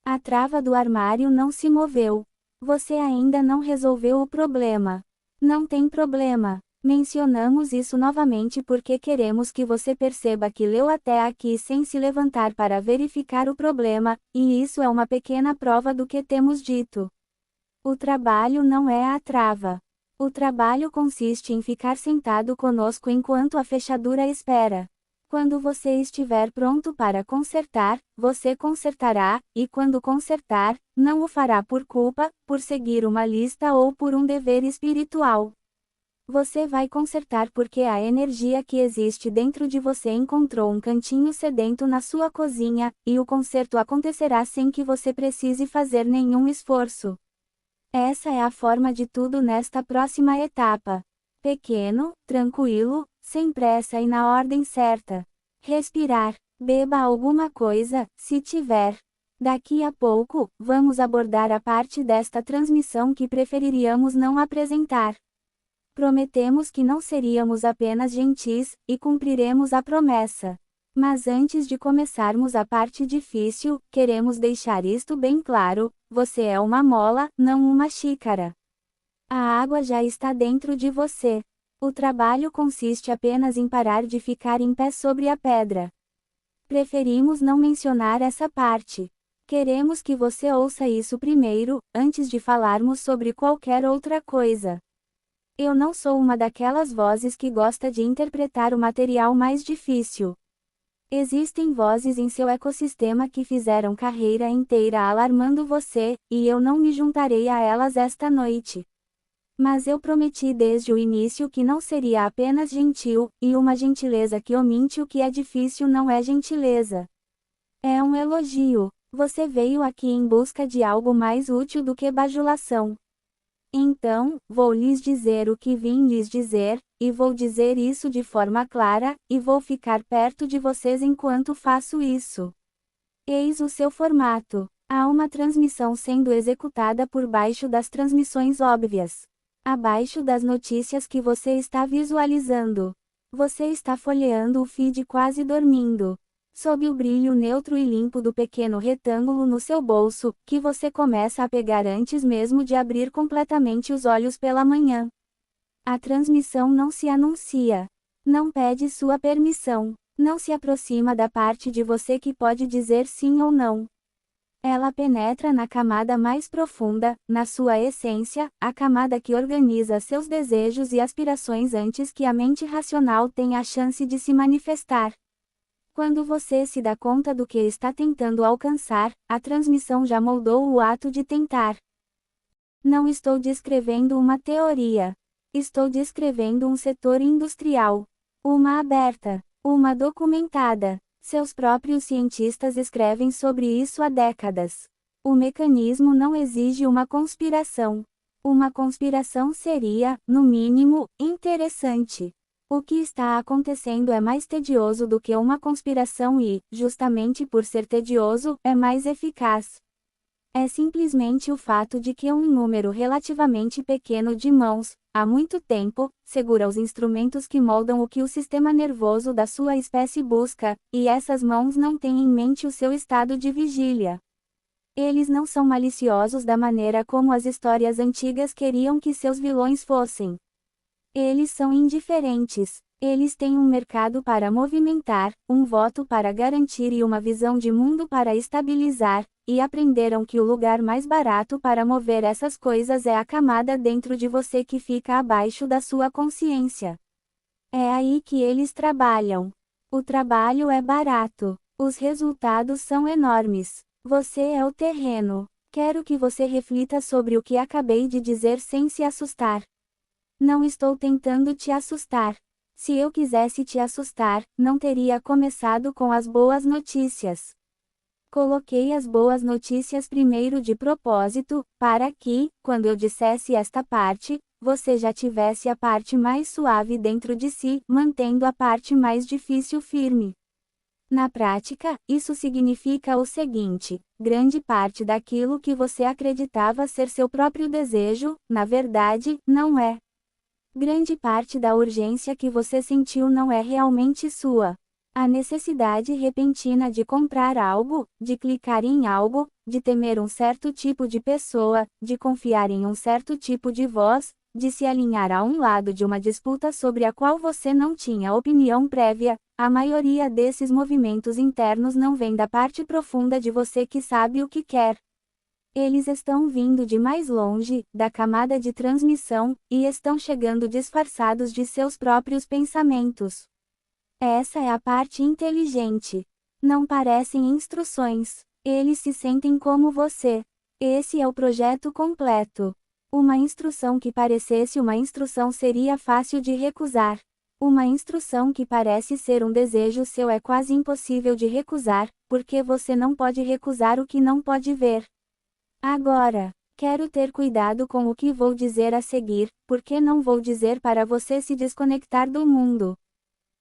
Speaker 1: A trava do armário não se moveu. Você ainda não resolveu o problema. Não tem problema. Mencionamos isso novamente porque queremos que você perceba que leu até aqui sem se levantar para verificar o problema, e isso é uma pequena prova do que temos dito. O trabalho não é a trava. O trabalho consiste em ficar sentado conosco enquanto a fechadura espera. Quando você estiver pronto para consertar, você consertará, e quando consertar, não o fará por culpa, por seguir uma lista ou por um dever espiritual. Você vai consertar porque a energia que existe dentro de você encontrou um cantinho sedento na sua cozinha, e o conserto acontecerá sem que você precise fazer nenhum esforço. Essa é a forma de tudo nesta próxima etapa. Pequeno, tranquilo, sem pressa e na ordem certa. Respirar. Beba alguma coisa, se tiver. Daqui a pouco, vamos abordar a parte desta transmissão que preferiríamos não apresentar. Prometemos que não seríamos apenas gentis, e cumpriremos a promessa. Mas antes de começarmos a parte difícil, queremos deixar isto bem claro: você é uma mola, não uma xícara. A água já está dentro de você. O trabalho consiste apenas em parar de ficar em pé sobre a pedra. Preferimos não mencionar essa parte. Queremos que você ouça isso primeiro, antes de falarmos sobre qualquer outra coisa. Eu não sou uma daquelas vozes que gosta de interpretar o material mais difícil. Existem vozes em seu ecossistema que fizeram carreira inteira alarmando você, e eu não me juntarei a elas esta noite. Mas eu prometi desde o início que não seria apenas gentil, e uma gentileza que omite o que é difícil não é gentileza. É um elogio. Você veio aqui em busca de algo mais útil do que bajulação. Então, vou lhes dizer o que vim lhes dizer, e vou dizer isso de forma clara, e vou ficar perto de vocês enquanto faço isso. Eis o seu formato. Há uma transmissão sendo executada por baixo das transmissões óbvias. Abaixo das notícias que você está visualizando. Você está folheando o feed quase dormindo. Sob o brilho neutro e limpo do pequeno retângulo no seu bolso, que você começa a pegar antes mesmo de abrir completamente os olhos pela manhã. A transmissão não se anuncia. Não pede sua permissão. Não se aproxima da parte de você que pode dizer sim ou não. Ela penetra na camada mais profunda, na sua essência, a camada que organiza seus desejos e aspirações antes que a mente racional tenha a chance de se manifestar. Quando você se dá conta do que está tentando alcançar, a transmissão já moldou o ato de tentar. Não estou descrevendo uma teoria. Estou descrevendo um setor industrial. Uma aberta. Uma documentada. Seus próprios cientistas escrevem sobre isso há décadas. O mecanismo não exige uma conspiração. Uma conspiração seria, no mínimo, interessante. O que está acontecendo é mais tedioso do que uma conspiração e, justamente por ser tedioso, é mais eficaz. É simplesmente o fato de que um número relativamente pequeno de mãos, há muito tempo, segura os instrumentos que moldam o que o sistema nervoso da sua espécie busca, e essas mãos não têm em mente o seu estado de vigília. Eles não são maliciosos da maneira como as histórias antigas queriam que seus vilões fossem. Eles são indiferentes. Eles têm um mercado para movimentar, um voto para garantir e uma visão de mundo para estabilizar, e aprenderam que o lugar mais barato para mover essas coisas é a camada dentro de você que fica abaixo da sua consciência. É aí que eles trabalham. O trabalho é barato. Os resultados são enormes. Você é o terreno. Quero que você reflita sobre o que acabei de dizer sem se assustar. Não estou tentando te assustar. Se eu quisesse te assustar, não teria começado com as boas notícias. Coloquei as boas notícias primeiro de propósito, para que, quando eu dissesse esta parte, você já tivesse a parte mais suave dentro de si, mantendo a parte mais difícil firme. Na prática, isso significa o seguinte: grande parte daquilo que você acreditava ser seu próprio desejo, na verdade, não é. Grande parte da urgência que você sentiu não é realmente sua. A necessidade repentina de comprar algo, de clicar em algo, de temer um certo tipo de pessoa, de confiar em um certo tipo de voz, de se alinhar a um lado de uma disputa sobre a qual você não tinha opinião prévia, a maioria desses movimentos internos não vem da parte profunda de você que sabe o que quer. Eles estão vindo de mais longe, da camada de transmissão, e estão chegando disfarçados de seus próprios pensamentos. Essa é a parte inteligente. Não parecem instruções. Eles se sentem como você. Esse é o projeto completo. Uma instrução que parecesse uma instrução seria fácil de recusar. Uma instrução que parece ser um desejo seu é quase impossível de recusar, porque você não pode recusar o que não pode ver. Agora, quero ter cuidado com o que vou dizer a seguir, porque não vou dizer para você se desconectar do mundo.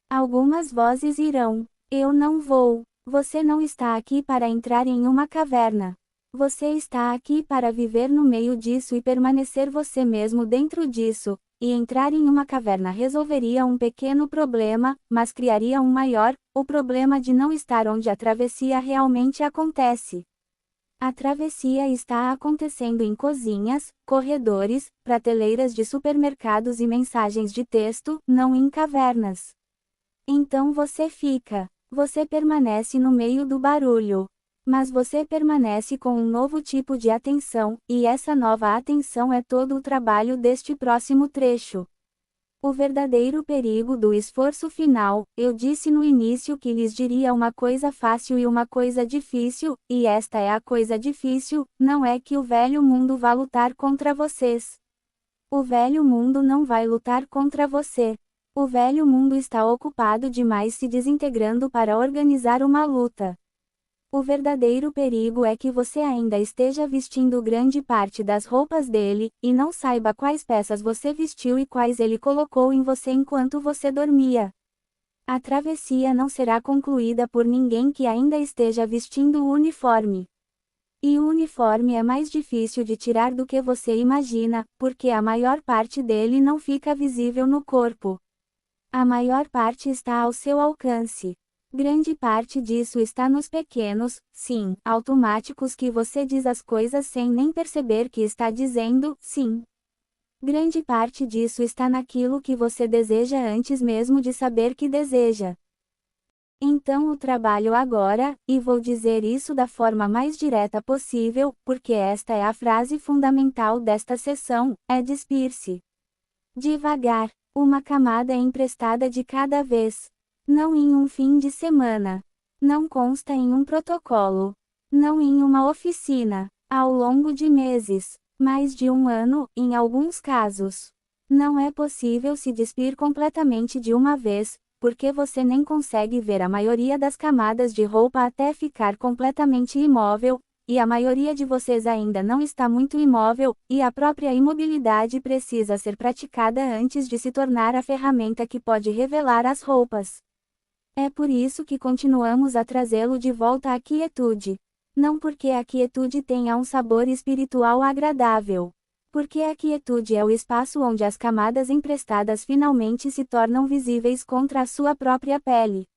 Speaker 1: Algumas vozes irão. Eu não vou. Você não está aqui para entrar em uma caverna. Você está aqui para viver no meio disso e permanecer você mesmo dentro disso, e entrar em uma caverna resolveria um pequeno problema, mas criaria um maior, o problema de não estar onde a travessia realmente acontece. A travessia está acontecendo em cozinhas, corredores, prateleiras de supermercados e mensagens de texto, não em cavernas. Então você permanece no meio do barulho. Mas você permanece com um novo tipo de atenção, e essa nova atenção é todo o trabalho deste próximo trecho. O verdadeiro perigo do esforço final, eu disse no início que lhes diria uma coisa fácil e uma coisa difícil, e esta é a coisa difícil, não é que o velho mundo vá lutar contra vocês. O velho mundo não vai lutar contra você. O velho mundo está ocupado demais se desintegrando para organizar uma luta. O verdadeiro perigo é que você ainda esteja vestindo grande parte das roupas dele, e não saiba quais peças você vestiu e quais ele colocou em você enquanto você dormia. A travessia não será concluída por ninguém que ainda esteja vestindo o uniforme. E o uniforme é mais difícil de tirar do que você imagina, porque a maior parte dele não fica visível no corpo. A maior parte está ao seu alcance. Grande parte disso está nos pequenos, sim, automáticos que você diz as coisas sem nem perceber que está dizendo, sim. Grande parte disso está naquilo que você deseja antes mesmo de saber que deseja. Então o trabalho agora, e vou dizer isso da forma mais direta possível, porque esta é a frase fundamental desta sessão, é despir-se. Devagar, uma camada emprestada de cada vez. Não em um fim de semana. Não consta em um protocolo. Não em uma oficina. Ao longo de meses. Mais de um ano, em alguns casos. Não é possível se despir completamente de uma vez, porque você nem consegue ver a maioria das camadas de roupa até ficar completamente imóvel, e a maioria de vocês ainda não está muito imóvel, e a própria imobilidade precisa ser praticada antes de se tornar a ferramenta que pode revelar as roupas. É por isso que continuamos a trazê-lo de volta à quietude. Não porque a quietude tenha um sabor espiritual agradável. Porque a quietude é o espaço onde as camadas emprestadas finalmente se tornam visíveis contra a sua própria pele.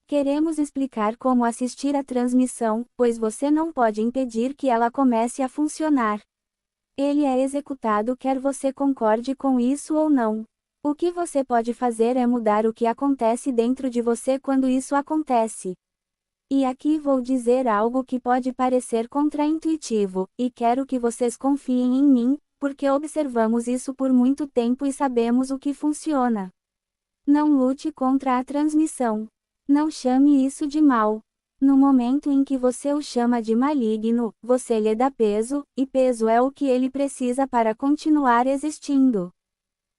Speaker 1: Queremos explicar como assistir à transmissão, pois você não pode impedir que ela comece a funcionar. Ele é executado quer você concorde com isso ou não. O que você pode fazer é mudar o que acontece dentro de você quando isso acontece. E aqui vou dizer algo que pode parecer contraintuitivo, e quero que vocês confiem em mim, porque observamos isso por muito tempo e sabemos o que funciona. Não lute contra a transmissão. Não chame isso de mal. No momento em que você o chama de maligno, você lhe dá peso, e peso é o que ele precisa para continuar existindo.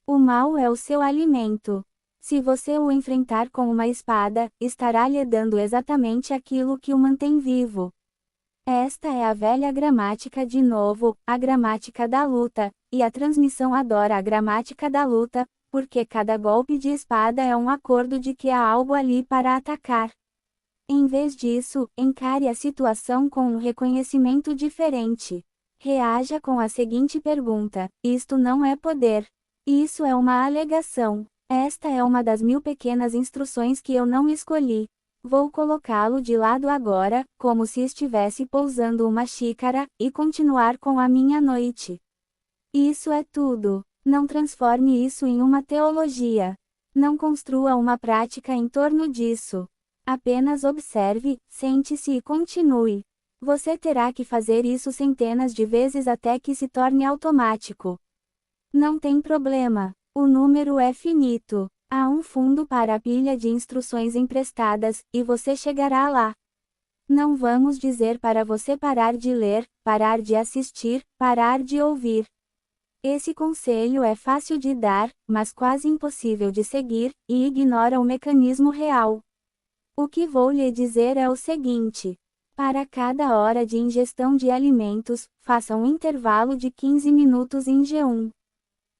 Speaker 1: O mal é o seu alimento. Se você o enfrentar com uma espada, estará lhe dando exatamente aquilo que o mantém vivo. Esta é a velha gramática de novo, a gramática da luta, e a transmissão adora a gramática da luta, porque cada golpe de espada é um acordo de que há algo ali para atacar. Em vez disso, encare a situação com um reconhecimento diferente. Reaja com a seguinte pergunta: isto não é poder. Isso é uma alegação. Esta é uma das 1000 pequenas instruções que eu não escolhi. Vou colocá-lo de lado agora, como se estivesse pousando uma xícara, e continuar com a minha noite. Isso é tudo. Não transforme isso em uma teologia. Não construa uma prática em torno disso. Apenas observe, sente-se e continue. Você terá que fazer isso centenas de vezes até que se torne automático. Não tem problema. O número é finito. Há um fundo para a pilha de instruções emprestadas, e você chegará lá. Não vamos dizer para você parar de ler, parar de assistir, parar de ouvir. Esse conselho é fácil de dar, mas quase impossível de seguir, e ignora o mecanismo real. O que vou lhe dizer é o seguinte: para cada hora de ingestão de alimentos, faça um intervalo de 15 minutos em jejum.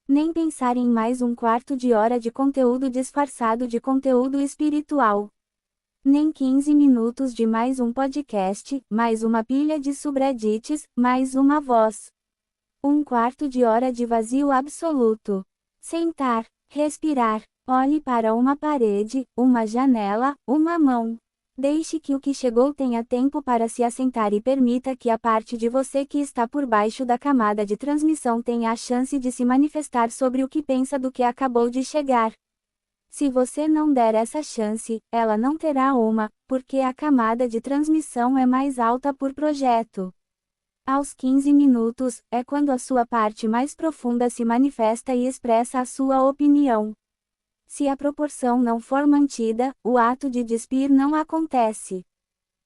Speaker 1: Nem pensar em mais um quarto de hora de conteúdo disfarçado de conteúdo espiritual. Nem 15 minutos de mais um podcast, mais uma pilha de subreddits, mais uma voz. Um quarto de hora de vazio absoluto. Sentar, respirar, olhe para uma parede, uma janela, uma mão. Deixe que o que chegou tenha tempo para se assentar e permita que a parte de você que está por baixo da camada de transmissão tenha a chance de se manifestar sobre o que pensa do que acabou de chegar. Se você não der essa chance, ela não terá uma, porque a camada de transmissão é mais alta por projeto. Aos 15 minutos, é quando a sua parte mais profunda se manifesta e expressa a sua opinião. Se a proporção não for mantida, o ato de despir não acontece.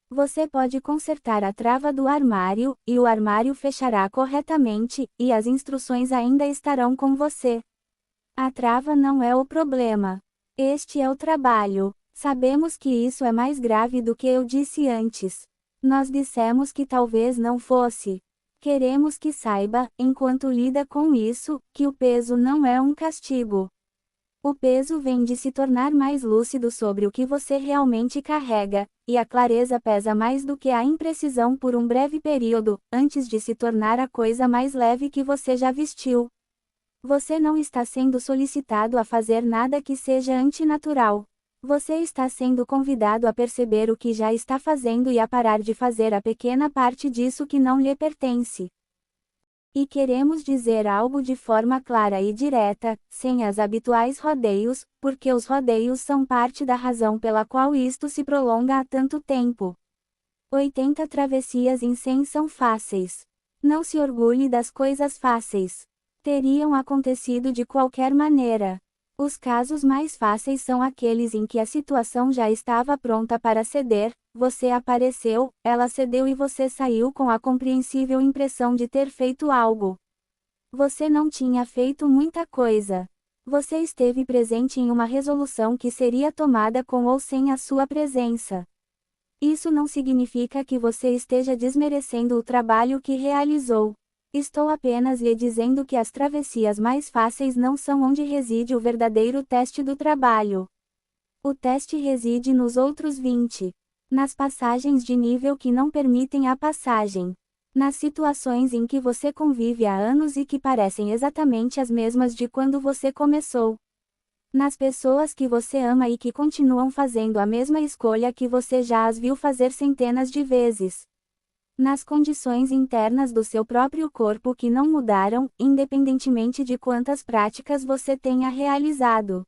Speaker 1: Você pode consertar a trava do armário, e o armário fechará corretamente, e as instruções ainda estarão com você. A trava não é o problema. Este é o trabalho. Sabemos que isso é mais grave do que eu disse antes. Nós dissemos que talvez não fosse. Queremos que saiba, enquanto lida com isso, que o peso não é um castigo. O peso vem de se tornar mais lúcido sobre o que você realmente carrega, e a clareza pesa mais do que a imprecisão por um breve período, antes de se tornar a coisa mais leve que você já vestiu. Você não está sendo solicitado a fazer nada que seja antinatural. Você está sendo convidado a perceber o que já está fazendo e a parar de fazer a pequena parte disso que não lhe pertence. E queremos dizer algo de forma clara e direta, sem as habituais rodeios, porque os rodeios são parte da razão pela qual isto se prolonga há tanto tempo. 80 travessias em 100 são fáceis. Não se orgulhe das coisas fáceis. Teriam acontecido de qualquer maneira. Os casos mais fáceis são aqueles em que a situação já estava pronta para ceder, você apareceu, ela cedeu e você saiu com a compreensível impressão de ter feito algo. Você não tinha feito muita coisa. Você esteve presente em uma resolução que seria tomada com ou sem a sua presença. Isso não significa que você esteja desmerecendo o trabalho que realizou. Estou apenas lhe dizendo que as travessias mais fáceis não são onde reside o verdadeiro teste do trabalho. O teste reside nos outros 20. Nas passagens de nível que não permitem a passagem. Nas situações em que você convive há anos e que parecem exatamente as mesmas de quando você começou. Nas pessoas que você ama e que continuam fazendo a mesma escolha que você já as viu fazer centenas de vezes. Nas condições internas do seu próprio corpo que não mudaram, independentemente de quantas práticas você tenha realizado.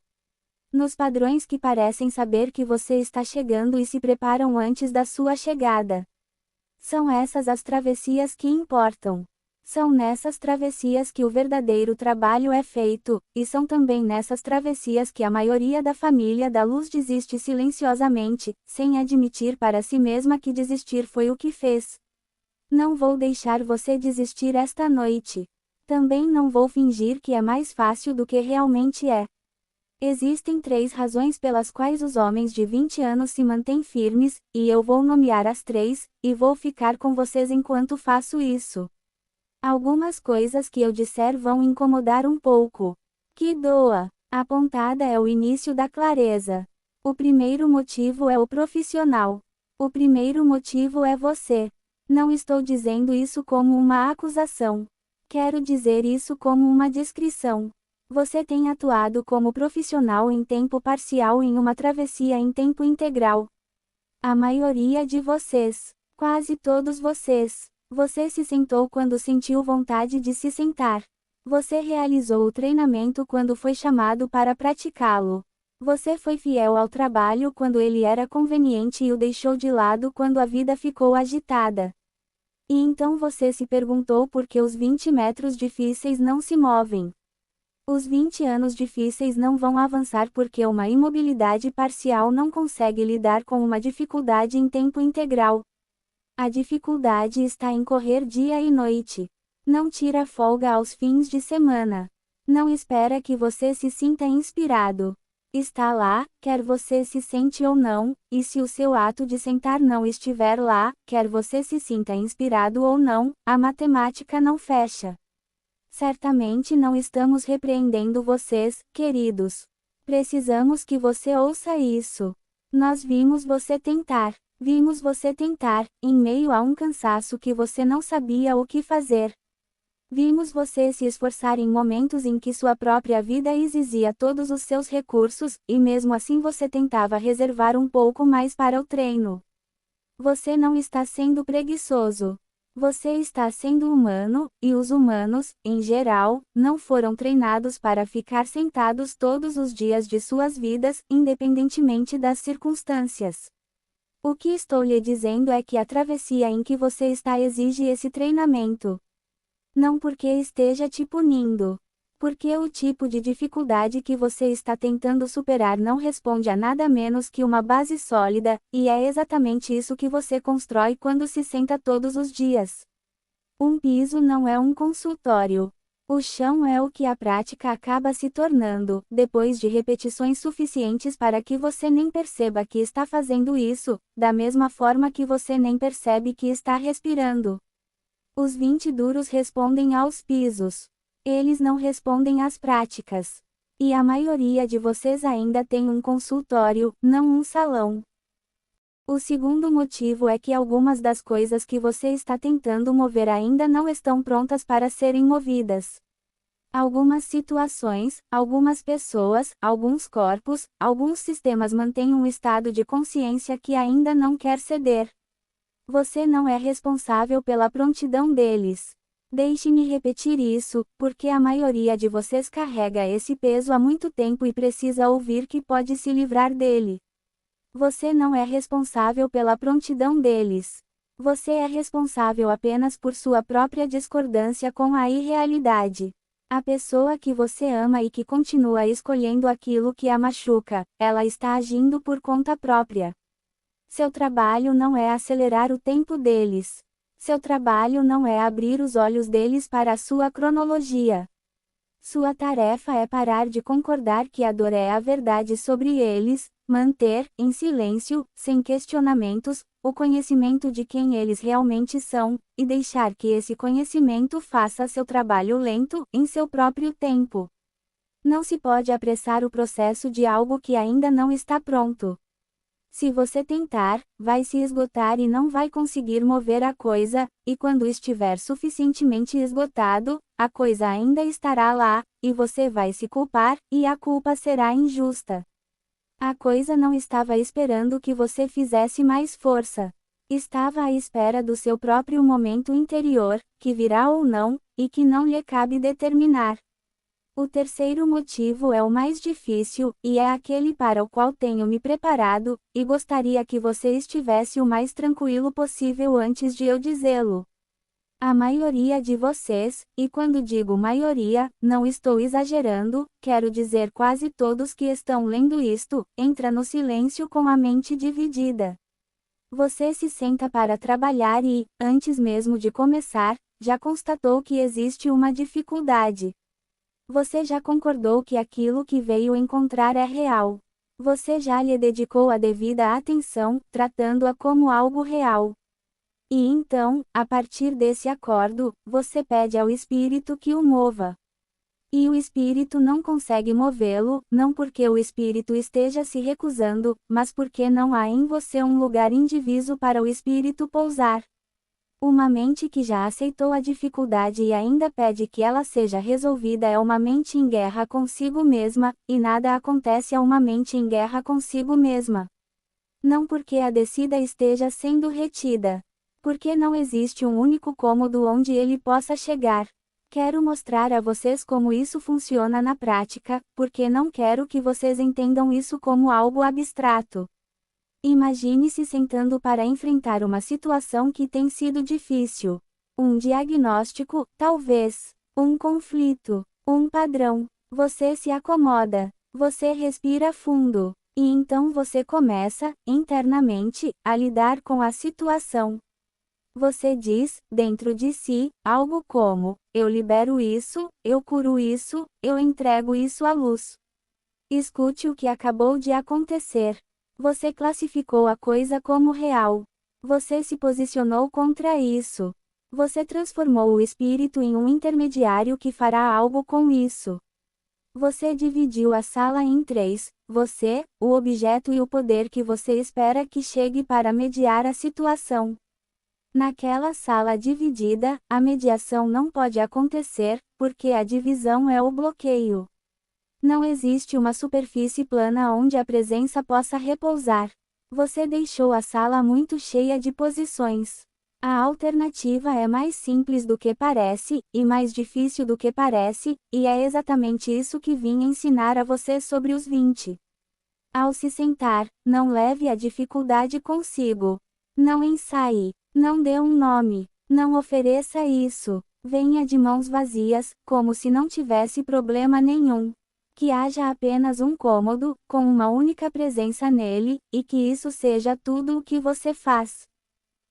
Speaker 1: Nos padrões que parecem saber que você está chegando e se preparam antes da sua chegada. São essas as travessias que importam. São nessas travessias que o verdadeiro trabalho é feito, e são também nessas travessias que a maioria da família da luz desiste silenciosamente, sem admitir para si mesma que desistir foi o que fez. Não vou deixar você desistir esta noite. Também não vou fingir que é mais fácil do que realmente é. Existem 3 razões pelas quais os homens de 20 anos se mantêm firmes, e eu vou nomear as 3, e vou ficar com vocês enquanto faço isso. Algumas coisas que eu disser vão incomodar um pouco. Que doa. A pontada é o início da clareza. O primeiro motivo é o profissional. O primeiro motivo é você. Não estou dizendo isso como uma acusação. Quero dizer isso como uma descrição. Você tem atuado como profissional em tempo parcial em uma travessia em tempo integral. A maioria de vocês, quase todos vocês, você se sentou quando sentiu vontade de se sentar. Você realizou o treinamento quando foi chamado para praticá-lo. Você foi fiel ao trabalho quando ele era conveniente e o deixou de lado quando a vida ficou agitada. E então você se perguntou por que os 20 metros difíceis não se movem. Os 20 anos difíceis não vão avançar porque uma imobilidade parcial não consegue lidar com uma dificuldade em tempo integral. A dificuldade está em correr dia e noite. Não tira folga aos fins de semana. Não espera que você se sinta inspirado. Está lá, quer você se sente ou não, e se o seu ato de sentar não estiver lá, quer você se sinta inspirado ou não, a matemática não fecha. Certamente não estamos repreendendo vocês, queridos. Precisamos que você ouça isso. Nós vimos você tentar. Vimos você tentar, em meio a um cansaço que você não sabia o que fazer. Vimos você se esforçar em momentos em que sua própria vida exigia todos os seus recursos, e mesmo assim você tentava reservar um pouco mais para o treino. Você não está sendo preguiçoso. Você está sendo humano, e os humanos, em geral, não foram treinados para ficar sentados todos os dias de suas vidas, independentemente das circunstâncias. O que estou lhe dizendo é que a travessia em que você está exige esse treinamento. Não porque esteja te punindo. Porque o tipo de dificuldade que você está tentando superar não responde a nada menos que uma base sólida, e é exatamente isso que você constrói quando se senta todos os dias. Um piso não é um consultório. O chão é o que a prática acaba se tornando, depois de repetições suficientes para que você nem perceba que está fazendo isso, da mesma forma que você nem percebe que está respirando. Os 20 duros respondem aos pisos. Eles não respondem às práticas. E a maioria de vocês ainda tem um consultório, não um salão. O segundo motivo é que algumas das coisas que você está tentando mover ainda não estão prontas para serem movidas. Algumas situações, algumas pessoas, alguns corpos, alguns sistemas mantêm um estado de consciência que ainda não quer ceder. Você não é responsável pela prontidão deles. Deixe-me repetir isso, porque a maioria de vocês carrega esse peso há muito tempo e precisa ouvir que pode se livrar dele. Você não é responsável pela prontidão deles. Você é responsável apenas por sua própria discordância com a irrealidade. A pessoa que você ama e que continua escolhendo aquilo que a machuca, ela está agindo por conta própria. Seu trabalho não é acelerar o tempo deles. Seu trabalho não é abrir os olhos deles para a sua cronologia. Sua tarefa é parar de concordar que a dor é a verdade sobre eles, manter, em silêncio, sem questionamentos, o conhecimento de quem eles realmente são, e deixar que esse conhecimento faça seu trabalho lento, em seu próprio tempo. Não se pode apressar o processo de algo que ainda não está pronto. Se você tentar, vai se esgotar e não vai conseguir mover a coisa, e quando estiver suficientemente esgotado, a coisa ainda estará lá, e você vai se culpar, e a culpa será injusta. A coisa não estava esperando que você fizesse mais força. Estava à espera do seu próprio momento interior, que virá ou não, e que não lhe cabe determinar. O terceiro motivo é o mais difícil, e é aquele para o qual tenho me preparado, e gostaria que você estivesse o mais tranquilo possível antes de eu dizê-lo. A maioria de vocês, e quando digo maioria, não estou exagerando, quero dizer quase todos que estão lendo isto, entra no silêncio com a mente dividida. Você se senta para trabalhar e, antes mesmo de começar, já constatou que existe uma dificuldade. Você já concordou que aquilo que veio encontrar é real. Você já lhe dedicou a devida atenção, tratando-a como algo real. E então, a partir desse acordo, você pede ao Espírito que o mova. E o Espírito não consegue movê-lo, não porque o Espírito esteja se recusando, mas porque não há em você um lugar indiviso para o Espírito pousar. Uma mente que já aceitou a dificuldade e ainda pede que ela seja resolvida é uma mente em guerra consigo mesma, e nada acontece a uma mente em guerra consigo mesma. Não porque a descida esteja sendo retida. Porque não existe um único cômodo onde ele possa chegar. Quero mostrar a vocês como isso funciona na prática, porque não quero que vocês entendam isso como algo abstrato. Imagine-se sentando para enfrentar uma situação que tem sido difícil. Um diagnóstico, talvez. Um conflito. Um padrão. Você se acomoda. Você respira fundo. E então você começa, internamente, a lidar com a situação. Você diz, dentro de si, algo como: eu libero isso, eu curo isso, eu entrego isso à luz. Escute o que acabou de acontecer. Você classificou a coisa como real. Você se posicionou contra isso. Você transformou o espírito em um intermediário que fará algo com isso. Você dividiu a sala em três: você, o objeto e o poder que você espera que chegue para mediar a situação. Naquela sala dividida, a mediação não pode acontecer, porque a divisão é o bloqueio. Não existe uma superfície plana onde a presença possa repousar. Você deixou a sala muito cheia de posições. A alternativa é mais simples do que parece, e mais difícil do que parece, e é exatamente isso que vim ensinar a você sobre os 20. Ao se sentar, não leve a dificuldade consigo. Não ensaie. Não dê um nome. Não ofereça isso. Venha de mãos vazias, como se não tivesse problema nenhum. Que haja apenas um cômodo, com uma única presença nele, e que isso seja tudo o que você faz.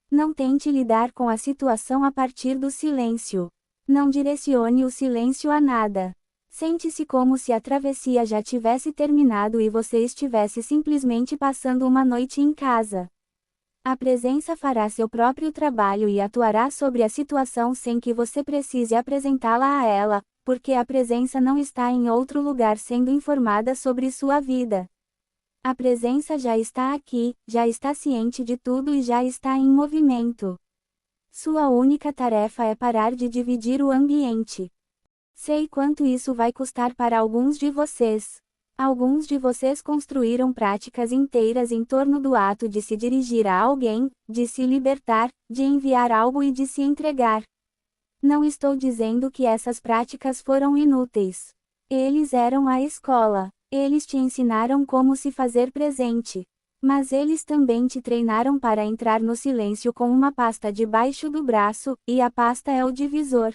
Speaker 1: Não tente lidar com a situação a partir do silêncio. Não direcione o silêncio a nada. Sente-se como se a travessia já tivesse terminado e você estivesse simplesmente passando uma noite em casa. A presença fará seu próprio trabalho e atuará sobre a situação sem que você precise apresentá-la a ela, porque a presença não está em outro lugar sendo informada sobre sua vida. A presença já está aqui, já está ciente de tudo e já está em movimento. Sua única tarefa é parar de dividir o ambiente. Sei quanto isso vai custar para alguns de vocês. Alguns de vocês construíram práticas inteiras em torno do ato de se dirigir a alguém, de se libertar, de enviar algo e de se entregar. Não estou dizendo que essas práticas foram inúteis. Eles eram a escola. Eles te ensinaram como se fazer presente. Mas eles também te treinaram para entrar no silêncio com uma pasta debaixo do braço, e a pasta é o divisor.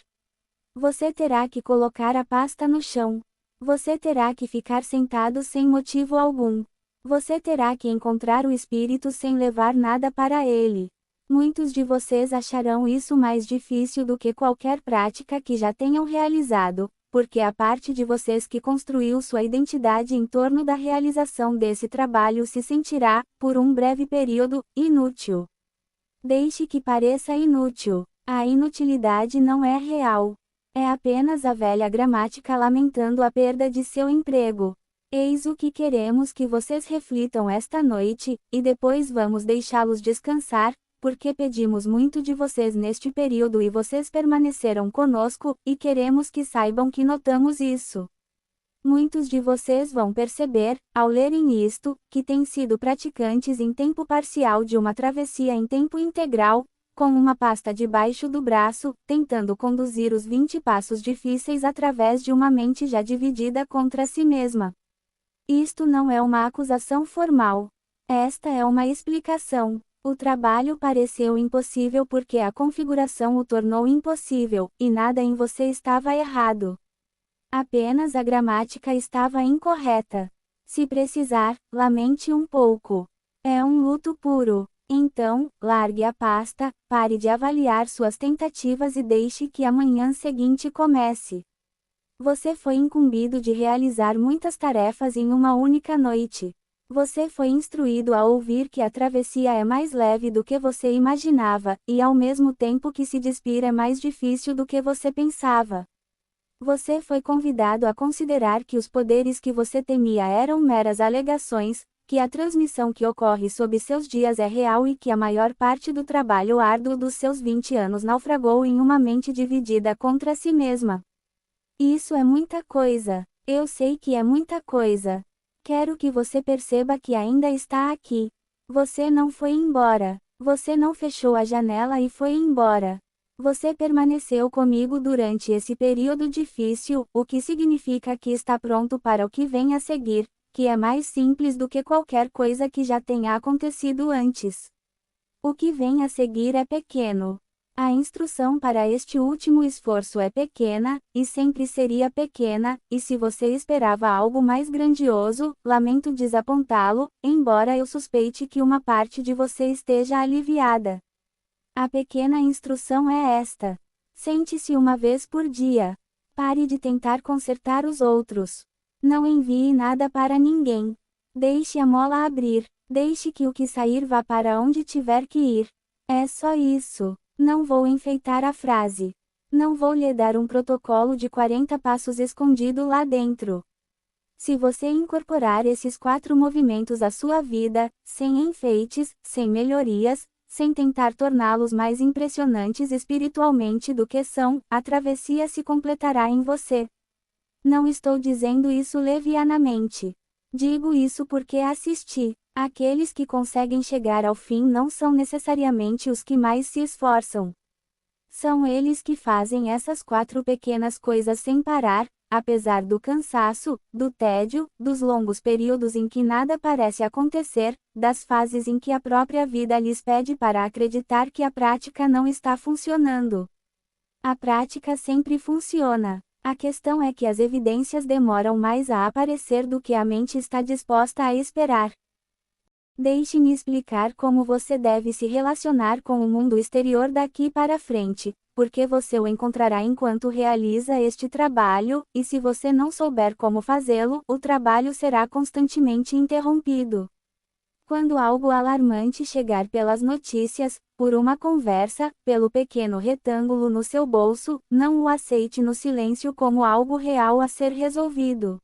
Speaker 1: Você terá que colocar a pasta no chão. Você terá que ficar sentado sem motivo algum. Você terá que encontrar o espírito sem levar nada para ele. Muitos de vocês acharão isso mais difícil do que qualquer prática que já tenham realizado, porque a parte de vocês que construiu sua identidade em torno da realização desse trabalho se sentirá, por um breve período, inútil. Deixe que pareça inútil. A inutilidade não é real. É apenas a velha gramática lamentando a perda de seu emprego. Eis o que queremos que vocês reflitam esta noite, e depois vamos deixá-los descansar, porque pedimos muito de vocês neste período e vocês permaneceram conosco, e queremos que saibam que notamos isso. Muitos de vocês vão perceber, ao lerem isto, que têm sido praticantes em tempo parcial de uma travessia em tempo integral, com uma pasta debaixo do braço, tentando conduzir os 20 passos difíceis através de uma mente já dividida contra si mesma. Isto não é uma acusação formal. Esta é uma explicação. O trabalho pareceu impossível porque a configuração o tornou impossível, e nada em você estava errado. Apenas a gramática estava incorreta. Se precisar, lamente um pouco. É um luto puro. Então, largue a pasta, pare de avaliar suas tentativas e deixe que a manhã seguinte comece. Você foi incumbido de realizar muitas tarefas em uma única noite. Você foi instruído a ouvir que a travessia é mais leve do que você imaginava, e ao mesmo tempo que se despir é mais difícil do que você pensava. Você foi convidado a considerar que os poderes que você temia eram meras alegações, que a transmissão que ocorre sob seus dias é real e que a maior parte do trabalho árduo dos seus 20 anos naufragou em uma mente dividida contra si mesma. Isso é muita coisa. Eu sei que é muita coisa. Quero que você perceba que ainda está aqui. Você não foi embora. Você não fechou a janela e foi embora. Você permaneceu comigo durante esse período difícil, o que significa que está pronto para o que vem a seguir, que é mais simples do que qualquer coisa que já tenha acontecido antes. O que vem a seguir é pequeno. A instrução para este último esforço é pequena, e sempre seria pequena, e se você esperava algo mais grandioso, lamento desapontá-lo, embora eu suspeite que uma parte de você esteja aliviada. A pequena instrução é esta. Sente-se uma vez por dia. Pare de tentar consertar os outros. Não envie nada para ninguém. Deixe a mola abrir. Deixe que o que sair vá para onde tiver que ir. É só isso. Não vou enfeitar a frase. Não vou lhe dar um protocolo de 40 passos escondido lá dentro. Se você incorporar esses 4 movimentos à sua vida, sem enfeites, sem melhorias, sem tentar torná-los mais impressionantes espiritualmente do que são, a travessia se completará em você. Não estou dizendo isso levianamente. Digo isso porque assisti. Aqueles que conseguem chegar ao fim não são necessariamente os que mais se esforçam. São eles que fazem essas 4 pequenas coisas sem parar, apesar do cansaço, do tédio, dos longos períodos em que nada parece acontecer, das fases em que a própria vida lhes pede para acreditar que a prática não está funcionando. A prática sempre funciona. A questão é que as evidências demoram mais a aparecer do que a mente está disposta a esperar. Deixe-me explicar como você deve se relacionar com o mundo exterior daqui para frente, porque você o encontrará enquanto realiza este trabalho, e se você não souber como fazê-lo, o trabalho será constantemente interrompido. Quando algo alarmante chegar pelas notícias, por uma conversa, pelo pequeno retângulo no seu bolso, não o aceite no silêncio como algo real a ser resolvido.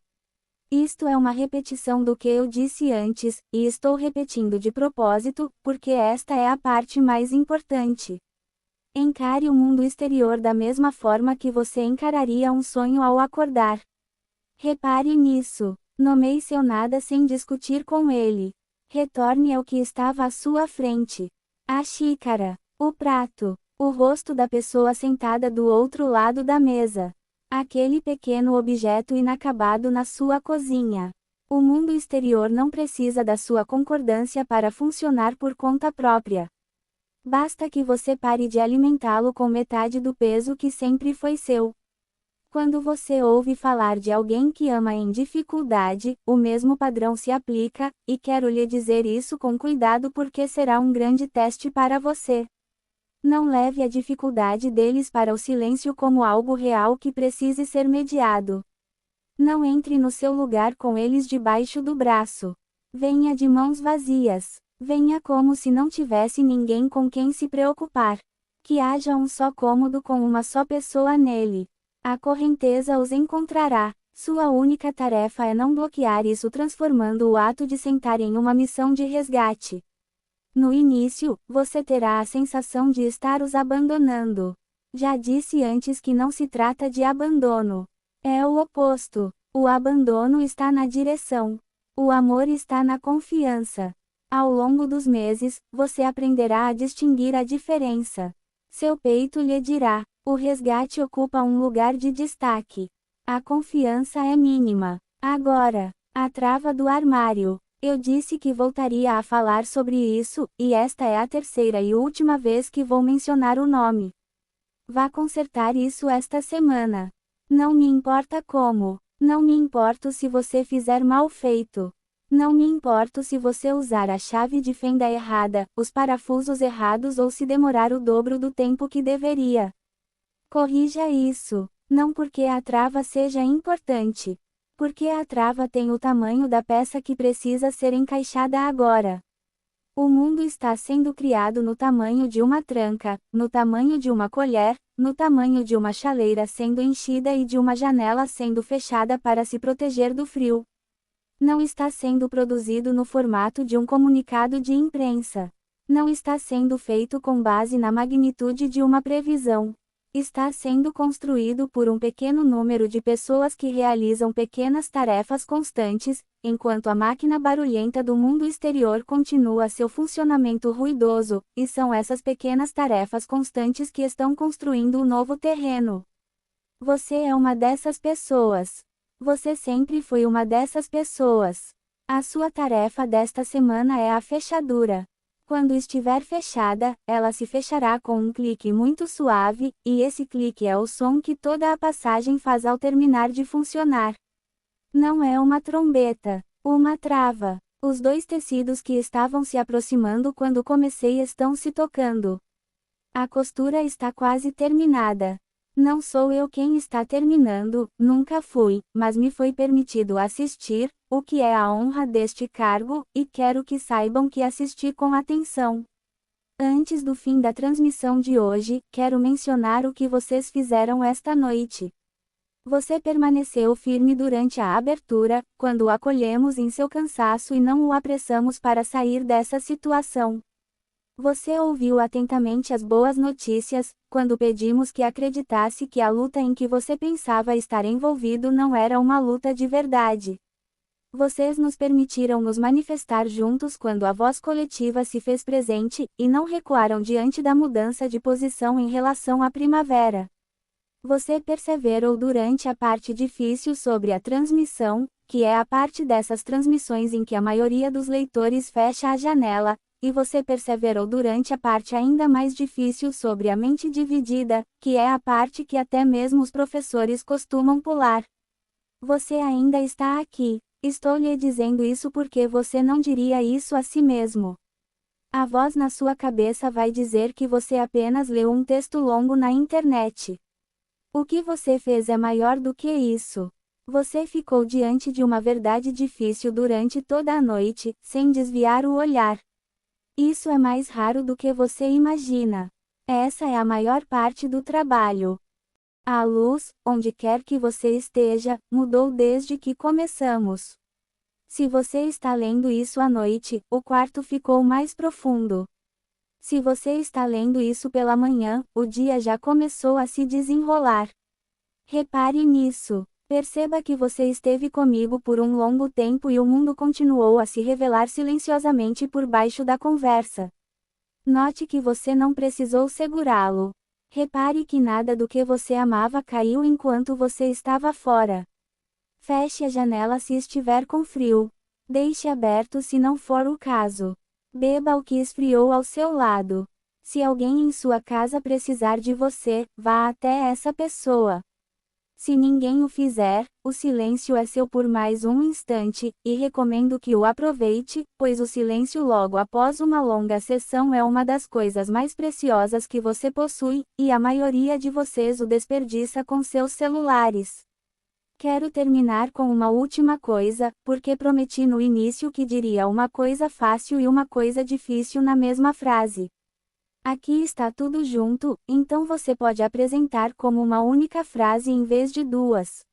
Speaker 1: Isto é uma repetição do que eu disse antes, e estou repetindo de propósito, porque esta é a parte mais importante. Encare o mundo exterior da mesma forma que você encararia um sonho ao acordar. Repare nisso. Nomeie seu nada sem discutir com ele. Retorne ao que estava à sua frente. A xícara, o prato, o rosto da pessoa sentada do outro lado da mesa. Aquele pequeno objeto inacabado na sua cozinha. O mundo exterior não precisa da sua concordância para funcionar por conta própria. Basta que você pare de alimentá-lo com metade do peso que sempre foi seu. Quando você ouve falar de alguém que ama em dificuldade, o mesmo padrão se aplica, e quero lhe dizer isso com cuidado porque será um grande teste para você. Não leve a dificuldade deles para o silêncio como algo real que precise ser mediado. Não entre no seu lugar com eles debaixo do braço. Venha de mãos vazias. Venha como se não tivesse ninguém com quem se preocupar. Que haja um só cômodo com uma só pessoa nele. A correnteza os encontrará. Sua única tarefa é não bloquear isso, transformando o ato de sentar em uma missão de resgate. No início, você terá a sensação de estar os abandonando. Já disse antes que não se trata de abandono. É o oposto. O abandono está na direção. O amor está na confiança. Ao longo dos meses, você aprenderá a distinguir a diferença. Seu peito lhe dirá: o resgate ocupa um lugar de destaque. A confiança é mínima. Agora, a trava do armário. Eu disse que voltaria a falar sobre isso, e esta é a terceira e última vez que vou mencionar o nome. Vá consertar isso esta semana. Não me importa como. Não me importo se você fizer mal feito. Não me importo se você usar a chave de fenda errada, os parafusos errados ou se demorar o dobro do tempo que deveria. Corrija isso. Não porque a trava seja importante. Porque a trava tem o tamanho da peça que precisa ser encaixada agora. O mundo está sendo criado no tamanho de uma tranca, no tamanho de uma colher, no tamanho de uma chaleira sendo enchida e de uma janela sendo fechada para se proteger do frio. Não está sendo produzido no formato de um comunicado de imprensa. Não está sendo feito com base na magnitude de uma previsão. Está sendo construído por um pequeno número de pessoas que realizam pequenas tarefas constantes, enquanto a máquina barulhenta do mundo exterior continua seu funcionamento ruidoso, e são essas pequenas tarefas constantes que estão construindo o novo terreno. Você é uma dessas pessoas. Você sempre foi uma dessas pessoas. A sua tarefa desta semana é a fechadura. Quando estiver fechada, ela se fechará com um clique muito suave, e esse clique é o som que toda a passagem faz ao terminar de funcionar. Não é uma trombeta, uma trava. Os dois tecidos que estavam se aproximando quando comecei estão se tocando. A costura está quase terminada. Não sou eu quem está terminando, nunca fui, mas me foi permitido assistir, o que é a honra deste cargo, e quero que saibam que assisti com atenção. Antes do fim da transmissão de hoje, quero mencionar o que vocês fizeram esta noite. Você permaneceu firme durante a abertura, quando o acolhemos em seu cansaço e não o apressamos para sair dessa situação. Você ouviu atentamente as boas notícias, quando pedimos que acreditasse que a luta em que você pensava estar envolvido não era uma luta de verdade. Vocês nos permitiram nos manifestar juntos quando a voz coletiva se fez presente, e não recuaram diante da mudança de posição em relação à primavera. Você perseverou durante a parte difícil sobre a transmissão, que é a parte dessas transmissões em que a maioria dos leitores fecha a janela, e você perseverou durante a parte ainda mais difícil sobre a mente dividida, que é a parte que até mesmo os professores costumam pular. Você ainda está aqui. Estou lhe dizendo isso porque você não diria isso a si mesmo. A voz na sua cabeça vai dizer que você apenas leu um texto longo na internet. O que você fez é maior do que isso. Você ficou diante de uma verdade difícil durante toda a noite, sem desviar o olhar. Isso é mais raro do que você imagina. Essa é a maior parte do trabalho. A luz, onde quer que você esteja, mudou desde que começamos. Se você está lendo isso à noite, o quarto ficou mais profundo. Se você está lendo isso pela manhã, o dia já começou a se desenrolar. Repare nisso. Perceba que você esteve comigo por um longo tempo e o mundo continuou a se revelar silenciosamente por baixo da conversa. Note que você não precisou segurá-lo. Repare que nada do que você amava caiu enquanto você estava fora. Feche a janela se estiver com frio. Deixe aberto se não for o caso. Beba o que esfriou ao seu lado. Se alguém em sua casa precisar de você, vá até essa pessoa. Se ninguém o fizer, o silêncio é seu por mais um instante, e recomendo que o aproveite, pois o silêncio logo após uma longa sessão é uma das coisas mais preciosas que você possui, e a maioria de vocês o desperdiça com seus celulares. Quero terminar com uma última coisa, porque prometi no início que diria uma coisa fácil e uma coisa difícil na mesma frase. Aqui está tudo junto, então você pode apresentar como uma única frase em vez de duas.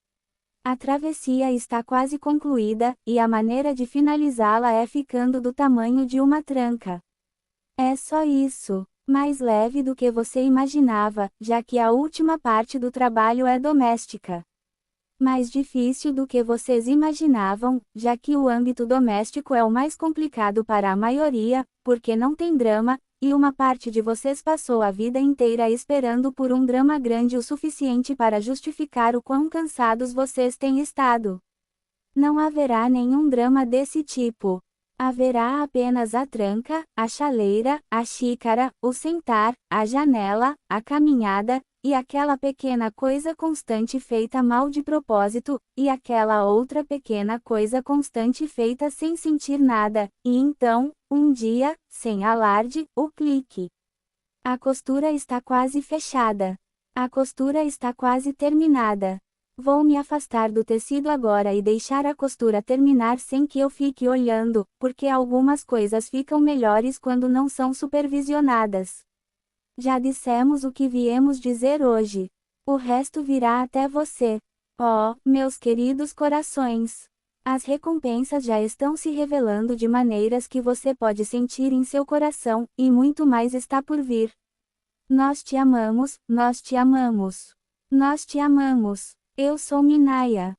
Speaker 1: A travessia está quase concluída, e a maneira de finalizá-la é ficando do tamanho de uma tranca. É só isso. Mais leve do que você imaginava, já que a última parte do trabalho é doméstica. Mais difícil do que vocês imaginavam, já que o âmbito doméstico é o mais complicado para a maioria, porque não tem drama, e uma parte de vocês passou a vida inteira esperando por um drama grande o suficiente para justificar o quão cansados vocês têm estado. Não haverá nenhum drama desse tipo. Haverá apenas a tranca, a chaleira, a xícara, o sentar, a janela, a caminhada, e aquela pequena coisa constante feita mal de propósito, e aquela outra pequena coisa constante feita sem sentir nada, e então, um dia, sem alarde, o clique. A costura está quase fechada. A costura está quase terminada. Vou me afastar do tecido agora e deixar a costura terminar sem que eu fique olhando, porque algumas coisas ficam melhores quando não são supervisionadas. Já dissemos o que viemos dizer hoje. O resto virá até você. Oh, meus queridos corações! As recompensas já estão se revelando de maneiras que você pode sentir em seu coração, e muito mais está por vir. Nós te amamos, nós te amamos. Nós te amamos. Eu sou Minaya.